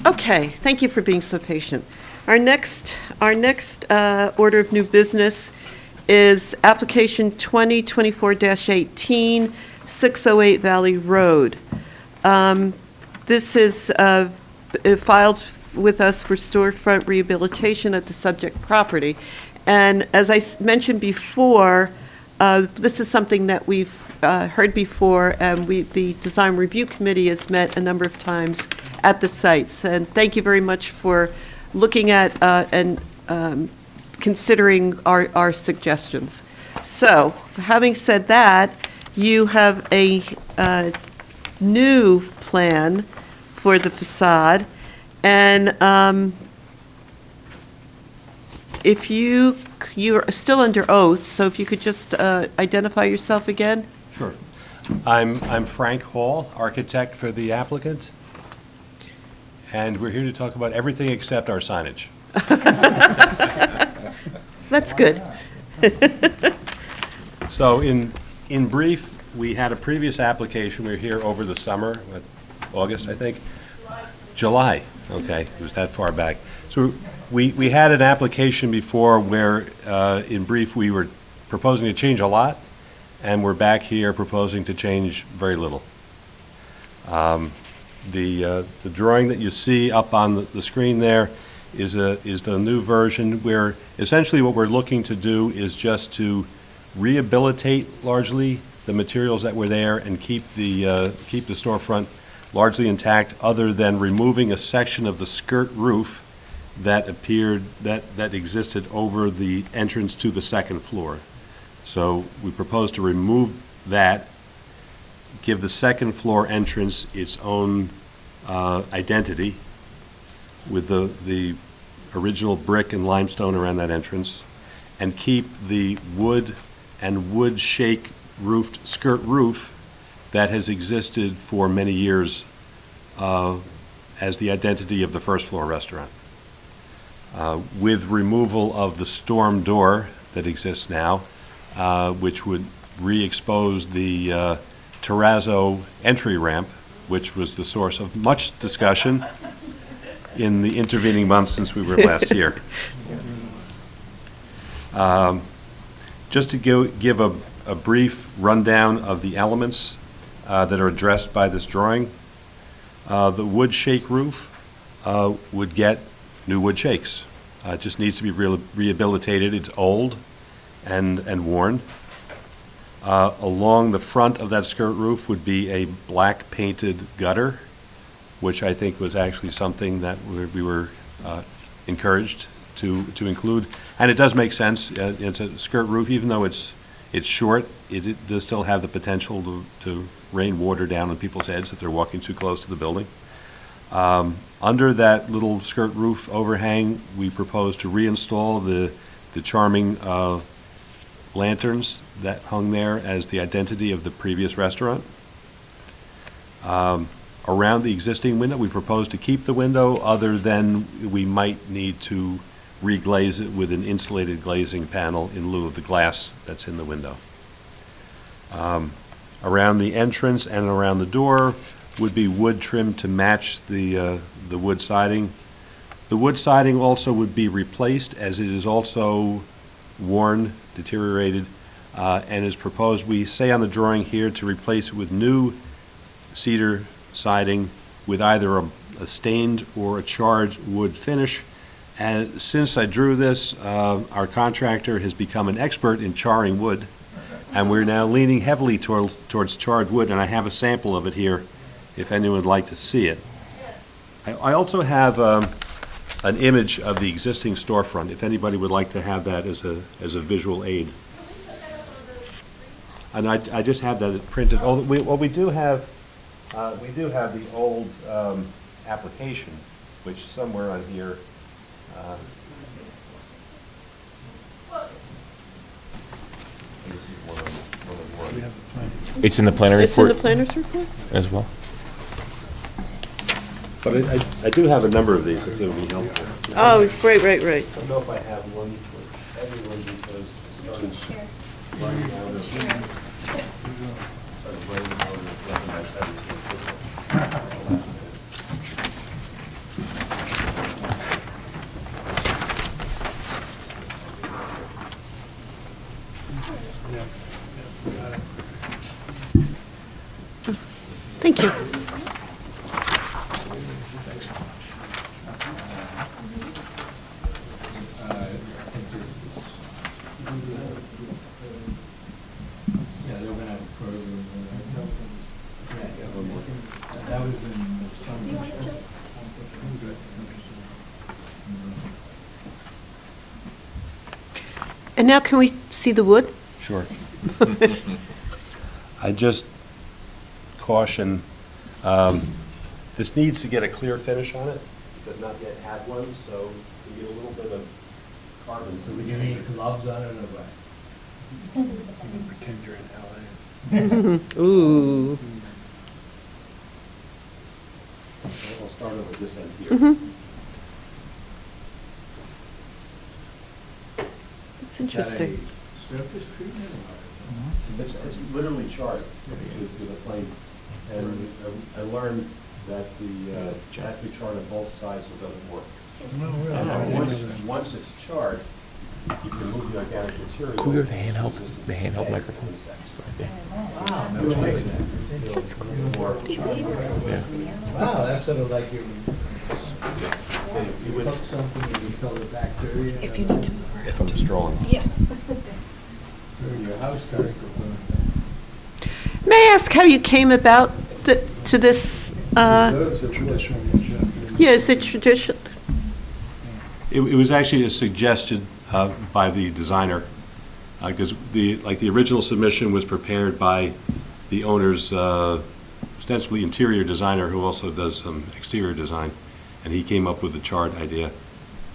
Okay, thank you for being so patient. Our next order of new business is application 2024-18, 608 Valley Road. This is filed with us for storefront rehabilitation at the subject property. And as I mentioned before, this is something that we've heard before, and the Design Review Committee has met a number of times at the sites. And thank you very much for looking at and considering our suggestions. So, having said that, you have a new plan for the facade, and if you're still under oath, so if you could just identify yourself again?
Sure. I'm Frank Hall, architect for the applicant, and we're here to talk about everything except our signage.
That's good.
So in brief, we had a previous application. We were here over the summer, August, I think? July, okay, it was that far back. So we had an application before where, in brief, we were proposing to change a lot, and we're back here proposing to change very little. The drawing that you see up on the screen there is the new version, where essentially what we're looking to do is just to rehabilitate largely the materials that were there and keep the storefront largely intact, other than removing a section of the skirt roof that existed over the entrance to the second floor. So we propose to remove that, give the second floor entrance its own identity with the original brick and limestone around that entrance, and keep the wood and wood shake roofed skirt roof that has existed for many years as the identity of the first floor restaurant. With removal of the storm door that exists now, which would re-expose the terrazzo entry ramp, which was the source of much discussion in the intervening months since we were last here. Just to give a brief rundown of the elements that are addressed by this drawing, the wood shake roof would get new wood shakes. It just needs to be rehabilitated. It's old and worn. Along the front of that skirt roof would be a black painted gutter, which I think was actually something that we were encouraged to include. And it does make sense. It's a skirt roof, even though it's short, it does still have the potential to rain water down on people's heads if they're walking too close to the building. Under that little skirt roof overhang, we propose to reinstall the charming lanterns that hung there as the identity of the previous restaurant. Around the existing window, we propose to keep the window, other than we might need to reglaze it with an insulated glazing panel in lieu of the glass that's in the window. Around the entrance and around the door would be wood trim to match the wood siding. The wood siding also would be replaced, as it is also worn, deteriorated, and is proposed, we say on the drawing here, to replace it with new cedar siding with either a stained or a charred wood finish. And since I drew this, our contractor has become an expert in charring wood, and we're now leaning heavily towards charred wood, and I have a sample of it here if anyone would like to see it. I also have an image of the existing storefront, if anybody would like to have that as a visual aid. And I just have that printed. Oh, we do have the old application, which somewhere on here.
It's in the planner
It's in
report
the planner's report?
as well.
But I do have a number of these, if it would be helpful.
Oh, right.
I don't know if I have one for everyone because it's starting running out of. Started running out of recognized items.
Thank you. And now can we see the wood?
Sure. I just caution, this needs to get a clear finish on it. It does not yet have one, so we get a little bit of carbon.
Do we need gloves on it or what?
Pretend you're in LA.
Ooh.
I'll start over this end here.
That's interesting.
Surface treatment
It's literally charred to the flame. And I learned that it has to be charred on both sides so it doesn't work. And once it's charred, you can move the organic material.
Could we go to the handheld microphone?
That's cool.
Wow, that's sort of like you
You would,
cook something and you kill the bacteria.
If you need to move around.
if I'm strong.
Yes.
In your house, Derek,
May I ask how you came about to this?
It's a traditional Japanese.
Yeah, is it tradition?
It was actually suggested by the designer, because the original submission was prepared by the owner's ostensibly interior designer, who also does some exterior design, and he came up with the charred idea.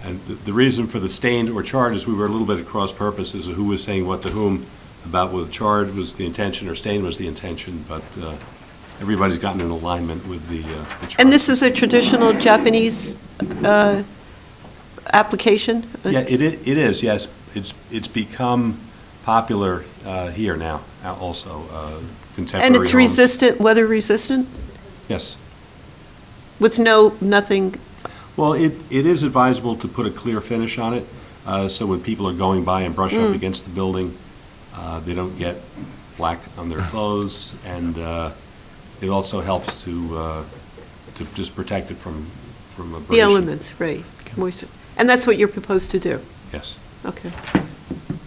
And the reason for the stained or charred is we were a little bit at cross purposes of who was saying what to whom about whether charred was the intention or stained was the intention, but everybody's gotten in alignment with the charred.
And this is a traditional Japanese application?
Yeah, it is, yes. It's become popular here now, also, contemporary
And it's
homes.
resistant, weather resistant,
Yes.
with nothing?
Well, it is advisable to put a clear finish on it, so when people are going by and brush up against the building, they don't get black on their clothes, and it also helps to just protect it from abrasion.
The elements, right. Moisture. And that's what you're proposed to do?
Yes.
Okay.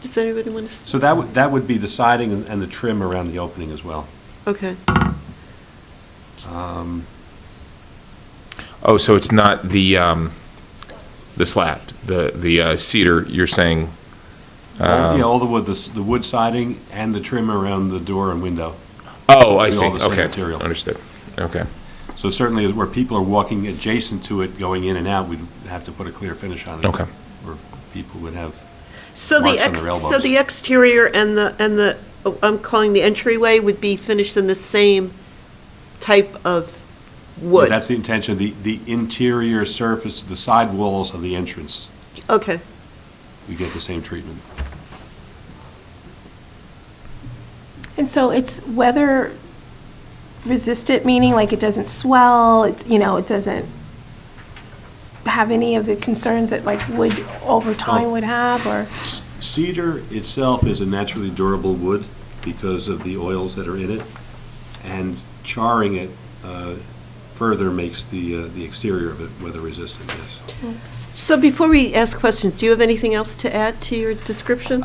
Does anybody want to?
So that would be the siding and the trim around the opening as well.
Okay.
Oh, so it's not the slat, the cedar, you're saying?
Yeah, all the wood, the wood siding and the trim around the door and window.
Oh, I
Be
see,
all the same
okay,
material.
understood, okay.
So certainly where people are walking adjacent to it, going in and out, we'd have to put a clear finish on it.
Okay.
Where people would have
So
marks on their elbows.
the exterior and the I'm calling the entryway would be finished in the same type of
Yeah,
wood?
that's the intention, the interior surface, the side walls of the entrance,
Okay.
we get the same treatment.
And so it's weather resistant, meaning like it doesn't swell, it doesn't have any of the concerns that like wood over time would have, or?
Cedar itself is a naturally durable wood because of the oils that are in it, and charring it further makes the exterior of it weather resistant, yes.
So before we ask questions, do you have anything else to add to your description?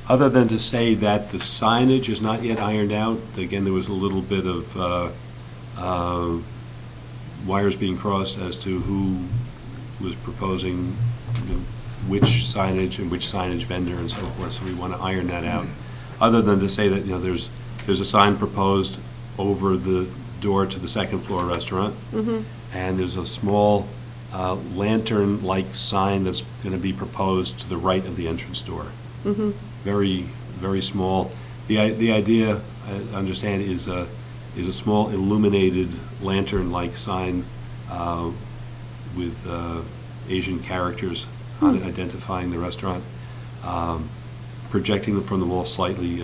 Other than to say that the signage is not yet ironed out. Again, there was a little bit of wires being crossed as to who was proposing which signage and which signage vendor and so forth, so we want to iron that out. Other than to say that, there's a sign proposed over the door to the second floor restaurant, and there's a small lantern-like sign that's going to be proposed to the right of the entrance door. Very, very small. The idea, I understand, is is a small illuminated lantern-like sign with Asian characters on it identifying the restaurant, projecting them from the wall slightly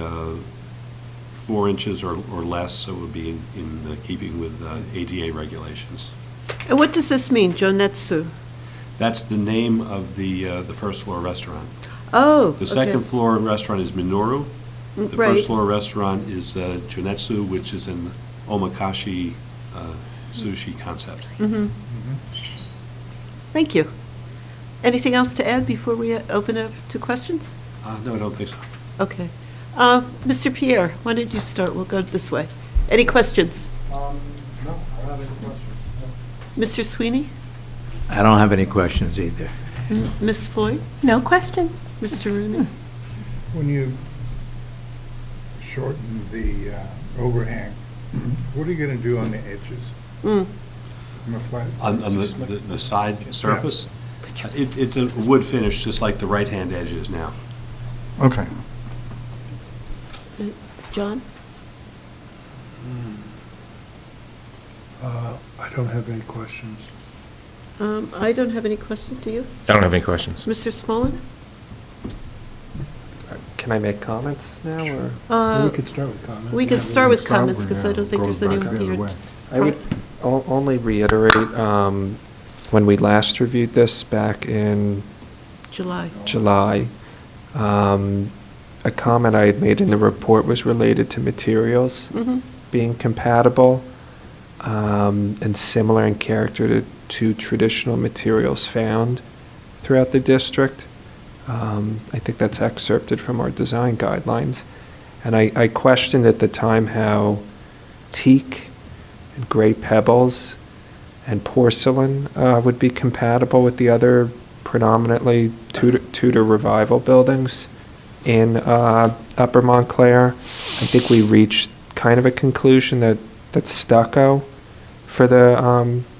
4 inches or less, so it would be in keeping with ADA regulations.
And what does this mean, Jonetsu?
That's the name of the first floor restaurant.
Oh,
The second floor restaurant is Minoru. The
Right.
first floor restaurant is Jonetsu, which is an omakase sushi concept.
Thank you. Anything else to add before we open up to questions?
No, I don't think so.
Okay. Mr. Pierre, why don't you start? We'll go this way. Any questions?
No, I don't have any questions.
Mr. Sweeney?
I don't have any questions either.
Ms. Floyd?
No questions?
Mr. Rooney?
When you shorten the overhang, what are you going to do on the edges?
Mm.
On the flat?
On the side surface, it's a wood finish, just like the right-hand edge is now.
Okay.
John?
I don't have any questions.
I don't have any questions. Do you?
I don't have any questions.
Mr. Smolin?
Can I make comments now, or?
We could start with comments.
We could start with comments, because I don't think there's anyone here.
I would only reiterate, when we last reviewed this back in
July.
July, a comment I had made in the report was related to materials being compatible and similar in character to traditional materials found throughout the district. I think that's excerpted from our design guidelines. And I questioned at the time how teak and gray pebbles and porcelain would be compatible with the other predominantly Tudor Revival buildings in Upper Montclair. I think we reached kind of a conclusion that stucco for the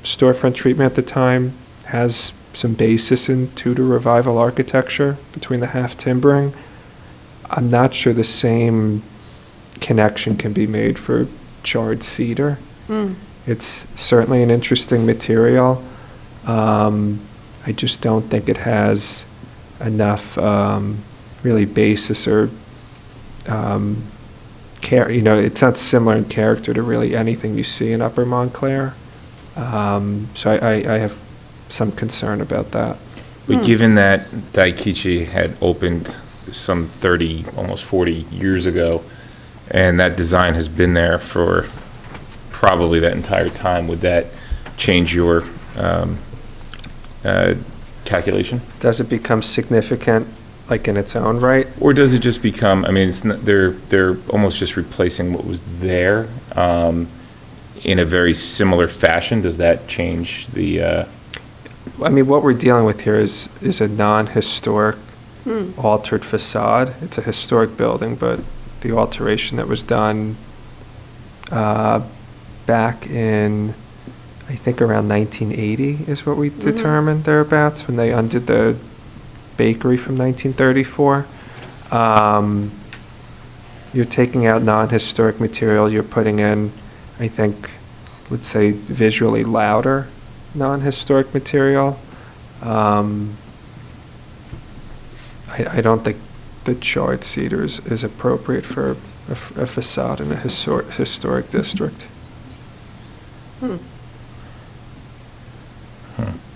storefront treatment at the time has some basis in Tudor Revival architecture between the half timbering. I'm not sure the same connection can be made for charred cedar. It's certainly an interesting material. I just don't think it has enough really basis or it's not similar in character to really anything you see in Upper Montclair. So I have some concern about that.
But given that Daikichi had opened some 30, almost 40 years ago, and that design has been there for probably that entire time, would that change your calculation?
Does it become significant, like in its own right?
Or does it just become, I mean, it's not, they're almost just replacing what was there in a very similar fashion? Does that change the...
I mean, what we're dealing with here is a non-historic altered facade. It's a historic building, but the alteration that was done back in, I think around 1980 is what we determined thereabouts, when they undid the bakery from 1934. You're taking out non-historic material, you're putting in, I think, let's say visually louder non-historic material. I don't think the charred cedar is appropriate for a facade in a historic district.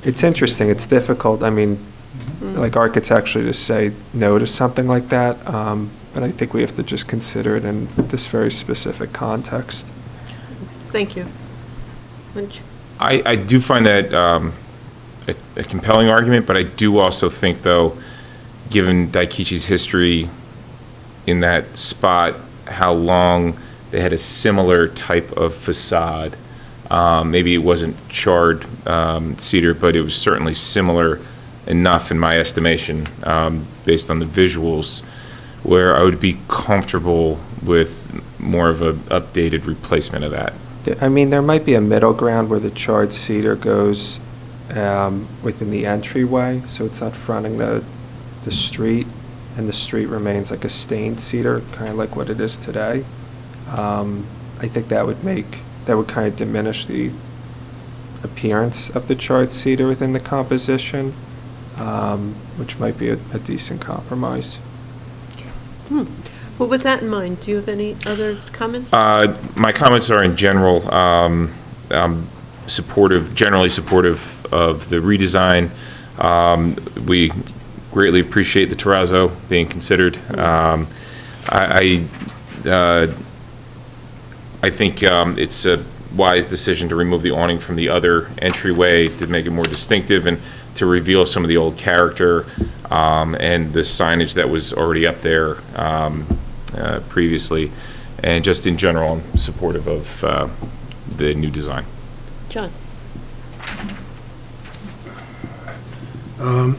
It's interesting, it's difficult, I mean, like architecturally to say no to something like that, but I think we have to just consider it in this very specific context.
Thank you.
I do find that a compelling argument, but I do also think, though, given Daikichi's history in that spot, how long they had a similar type of facade. Maybe it wasn't charred cedar, but it was certainly similar enough, in my estimation, based on the visuals, where I would be comfortable with more of an updated replacement of that.
I mean, there might be a middle ground where the charred cedar goes within the entryway, so it's not fronting the street, and the street remains like a stained cedar, kind of like what it is today. I think that would kind of diminish the appearance of the charred cedar within the composition, which might be a decent compromise.
Well, with that in mind, do you have any other comments?
My comments are in general, generally supportive of the redesign. We greatly appreciate the terrazzo being considered. I think it's a wise decision to remove the awning from the other entryway to make it more distinctive and to reveal some of the old character and the signage that was already up there previously. And just in general, I'm supportive of the new design.
John?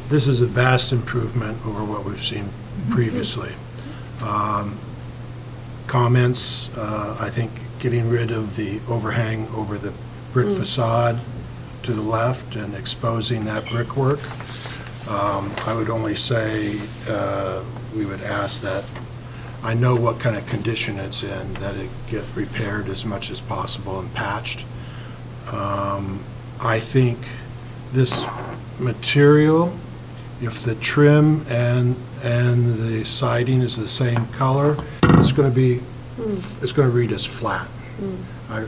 This is a vast improvement over what we've seen previously. Comments, I think getting rid of the overhang over the brick facade to the left and exposing that brickwork. I would only say we would ask that, I know what kind of condition it's in, that it get repaired as much as possible and patched. I think this material, if the trim and the siding is the same color, it's going to read as flat. I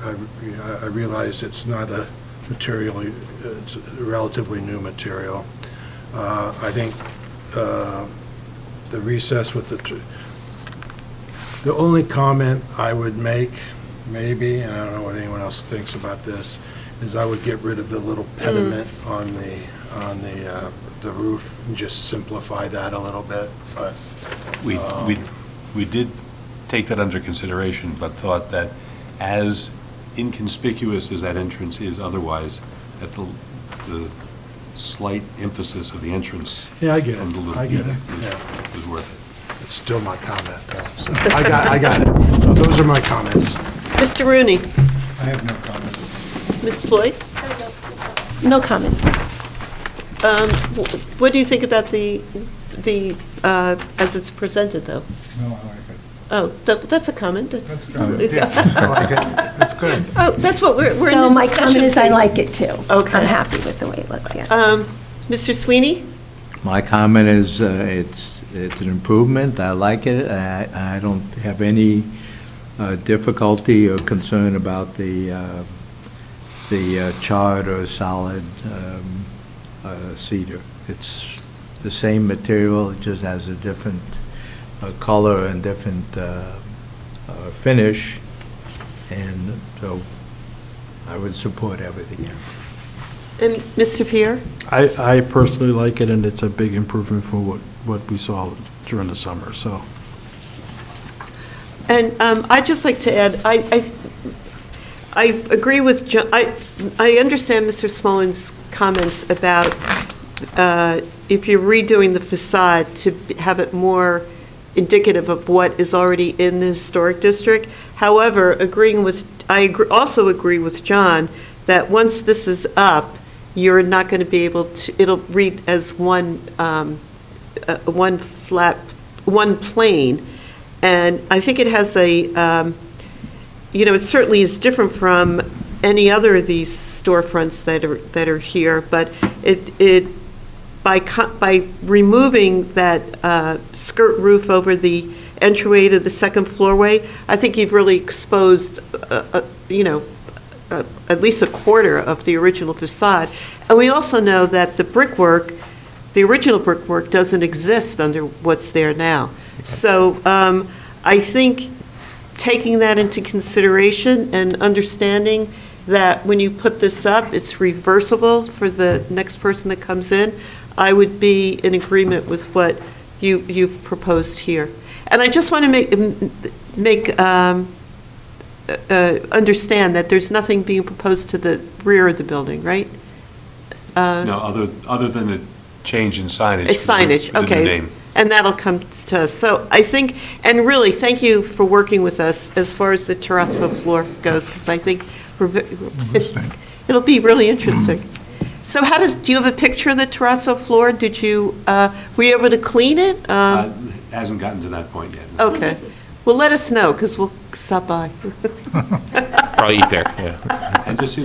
realize it's not a material, it's a relatively new material. I think the recess with the only comment I would make, maybe, and I don't know what anyone else thinks about this, is I would get rid of the little pediment on the roof and just simplify that a little bit, but.
We did take that under consideration, but thought that as inconspicuous as that entrance is otherwise, that the slight emphasis of the entrance.
Yeah, I get
on the
it,
loop
I get it, yeah.
was worth it.
It's still my comment, though, so I got it. So those are my comments.
Mr. Rooney?
I have no comment.
Ms. Floyd?
No comments.
What do you think about the as it's presented, though?
No, I like it.
Oh, that's a comment. That's
I like it. That's good.
Oh, that's what we're in the
So my
discussion
comment is I
phase.
like it too.
Okay.
I'm happy with the way it looks, yes.
Mr. Sweeney?
My comment is, it's an improvement, I like it, I don't have any difficulty or concern about the charred or solid cedar. It's the same material, it just has a different color and different finish, and so I would support everything else.
And Mr. Pierre?
I personally like it, and it's a big improvement for what we saw during the summer, so.
And I'd just like to add, I agree with John, I understand Mr. Smollen's comments about if you're redoing the facade to have it more indicative of what is already in the historic district. However, also agree with John that once this is up, you're not going to be able to, it'll read as one plane. And I think it has it certainly is different from any other of these storefronts that are here, but by removing that skirt roof over the entryway to the second floorway, I think you've really exposed, at least a quarter of the original facade. And we also know that the original brickwork doesn't exist under what's there now. So I think taking that into consideration and understanding that when you put this up, it's reversible for the next person that comes in, I would be in agreement with what you've proposed here. And I just want to understand that there's nothing being proposed to the rear of the building, right?
No, other than a change in signage.
Signage,
for the new
okay.
name.
And that'll come to us. So I think, and really, thank you for working with us as far as the terrazzo floor goes, because I think it'll be really interesting. So do you have a picture of the terrazzo floor? Were you able to clean it?
Hasn't gotten to that point yet. No.
Okay. Well, let us know, because we'll stop by.
Probably eat there, yeah.
And just,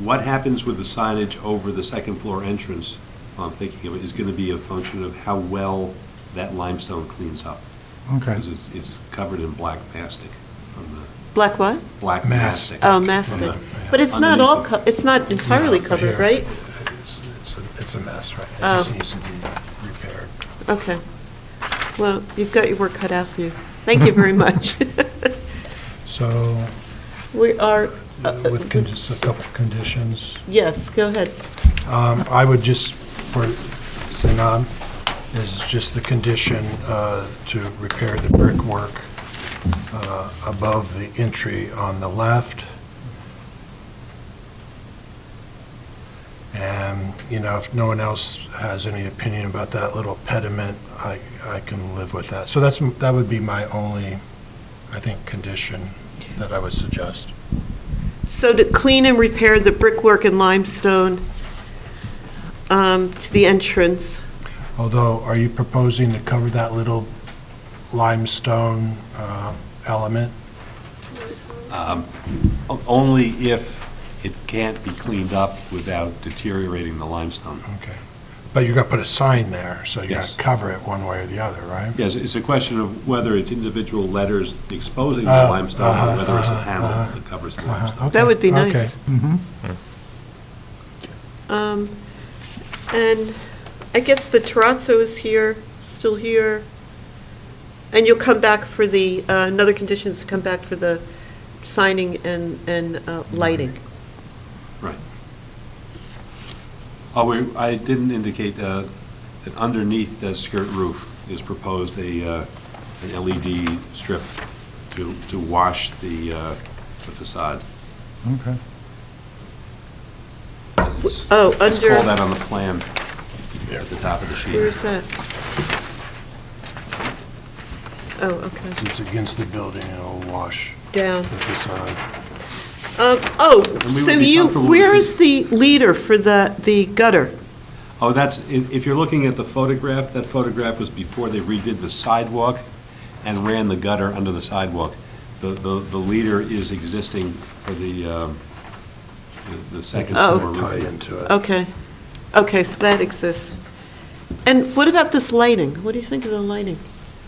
what happens with the signage over the second floor entrance, I'm thinking of it, is going to be a function of how well that limestone cleans up.
Okay.
Because it's covered in black mastic from the
Black what?
black
Mastic.
mastic.
Oh, mastic. But it's not all, it's not entirely
No,
covered,
here.
right?
It's a mess, right? It
Oh.
just needs to be repaired.
Okay. Well, you've got your work cut out for you. Thank you very much.
So,
We are,
with just a couple conditions,
yes, go ahead.
I would just, for Sanab, is just the condition to repair the brickwork above the entry on the left. And, if no one else has any opinion about that little pediment, I can live with that. So that would be my only, I think, condition that I would suggest.
So to clean and repair the brickwork and limestone to the entrance.
Although, are you proposing to cover that little limestone element?
Only if it can't be cleaned up without deteriorating the limestone.
Okay. But you're going to put a sign there, so you're going
Yes.
to cover it one way or the other, right?
Yes, it's a question of whether it's individual letters exposing the
Oh,
limestone or whether it's a panel that covers the limestone.
That would be
Okay.
nice.
Mhm.
And I guess the terrazzo is here, still here. And you'll come back for the, another condition is to come back for the signing and lighting.
Right. Oh, I didn't indicate that underneath the skirt roof is proposed an LED strip to wash the facade.
Okay.
It's
Oh,
it's
under-
called that on the plan at the top of the sheet.
Where's that? Oh, okay.
It's against the building, and it'll wash
Down.
the facade.
And we
So
would be comfortable
where
with
is the leader for the gutter?
Oh, if you're looking at the photograph, that photograph was before they redid the sidewalk and ran the gutter under the sidewalk. The leader is existing for the second
Oh.
floor
Tie
roof.
into it.
Okay. Okay, so that exists. And what about this lighting? What do you think of the lighting?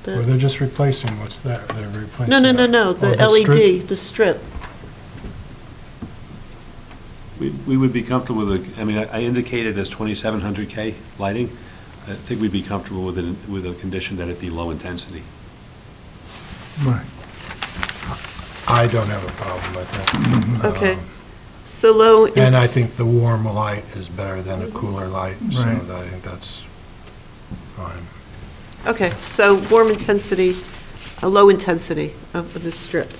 Well, they're just replacing what's there. They're replacing.
No,
Oh,
the
strip?
LED, the strip.
We would be comfortable with, I indicated as 2,700 K lighting. I think we'd be comfortable with a condition that it be low intensity.
Right.
I don't have a problem with it.
Okay. So low.
And I think the warm light is better than a cooler light, so
Right.
I think that's fine.
Okay, so warm intensity, a low intensity of the strip.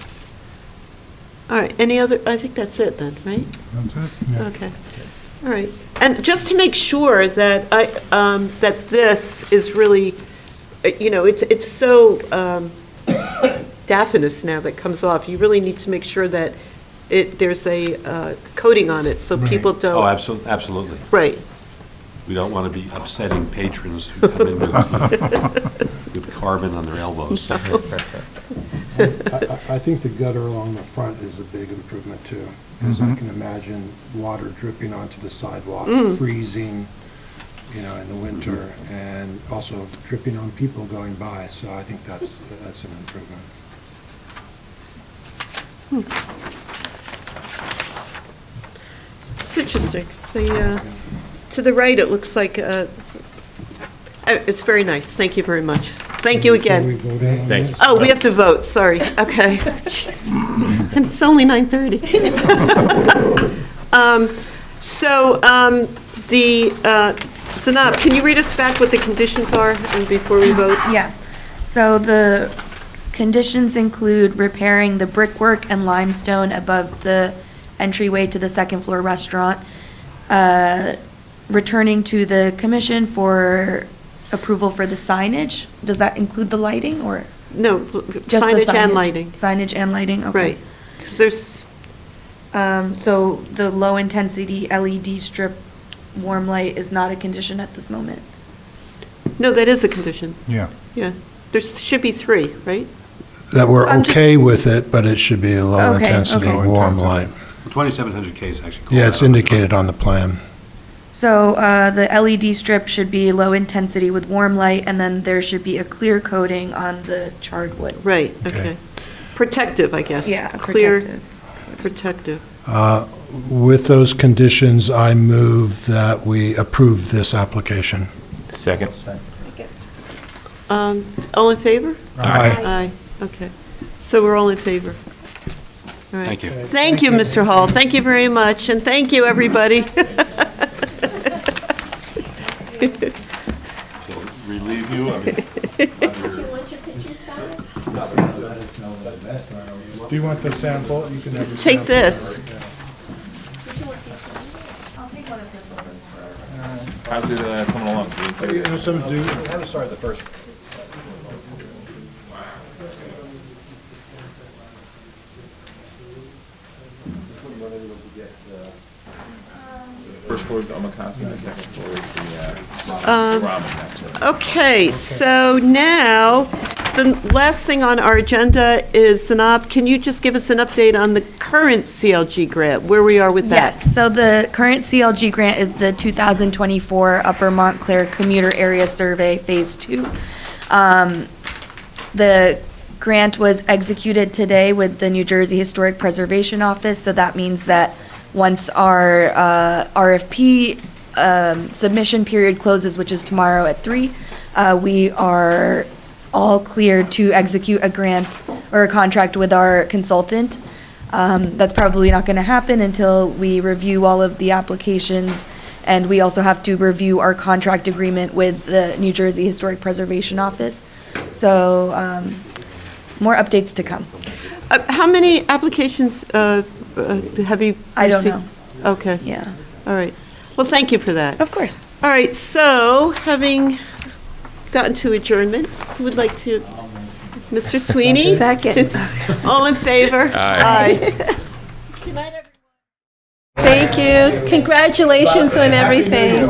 All right, any other, I think that's it then, right?
That's it? Yeah.
Okay, all right. And just to make sure that that this is really, it's so diaphanous now that comes off. You really need to make sure that there's a coating on it, so people don't.
Oh, absolutely.
Right.
We don't want to be upsetting patrons who come in with carbon on their elbows.
I think the gutter along the front is a big improvement too, because I can imagine water dripping onto the sidewalk, freezing, in the winter, and also dripping on people going by, so I think that's an improvement.
It's interesting. To the right, it looks like, it's very nice. Thank you very much. Thank you again.
Thank you.
Oh, we have to vote, sorry. Okay. Jeez. And it's only 9:30. Sanab, can you read us back what the conditions are before we vote?
Yeah. So the conditions include repairing the brickwork and limestone above the entryway to the second floor restaurant, returning to the commission for approval for the signage. Does that include the lighting or
No,
just the
signage and lighting.
Signage and lighting, okay.
Right. Because there's,
So the low-intensity LED strip warm light is not a condition at this moment?
no, that is a condition.
Yeah.
Yeah. There should be 3, right?
that we're
I'm just-
okay with it, but it should be a low-intensity,
okay.
warm light.
2700K is actually called
Yeah, it's
out.
indicated on the plan.
So the LED strip should be low intensity with warm light, and then there should be a clear coating on the charred wood.
Right,
Okay.
okay. Protective, I guess.
Yeah,
Clear,
protective.
protective.
With those conditions, I move that we approve this application.
Second.
All in favor?
Aye.
Aye, okay. So we're all in favor. All right.
Thank you.
Thank you, Mr. Hall. Thank you very much, and thank you, everybody.
Relieve you, I mean,
Do you want the sample? You can have the
Take this.
How's it coming along?
Some do.
First floor is the omakase, the second floor is the ramen, that's right.
Okay, so now, the last thing on our agenda is, Zanab, can you just give us an update on the current CLG grant, where we are with that?
Yes, so the current CLG grant is the 2024 Upper Montclair Commuter Area Survey Phase 2. The grant was executed today with the New Jersey Historic Preservation Office, so that means that once our RFP submission period closes, which is tomorrow at 3, we are all cleared to execute a grant or a contract with our consultant. That's probably not going to happen until we review all of the applications, and we also have to review our contract agreement with the New Jersey Historic Preservation Office. So, more updates to come.
How many applications have you
I don't
received? Okay,
Yeah,
all right. Well, thank you for that.
of course.
All right, so, having gotten to adjournment, who would like to, Mr. Sweeney?
Second.
All in favor?
Aye.
Good night, everyone.
Thank you. Congratulations on everything.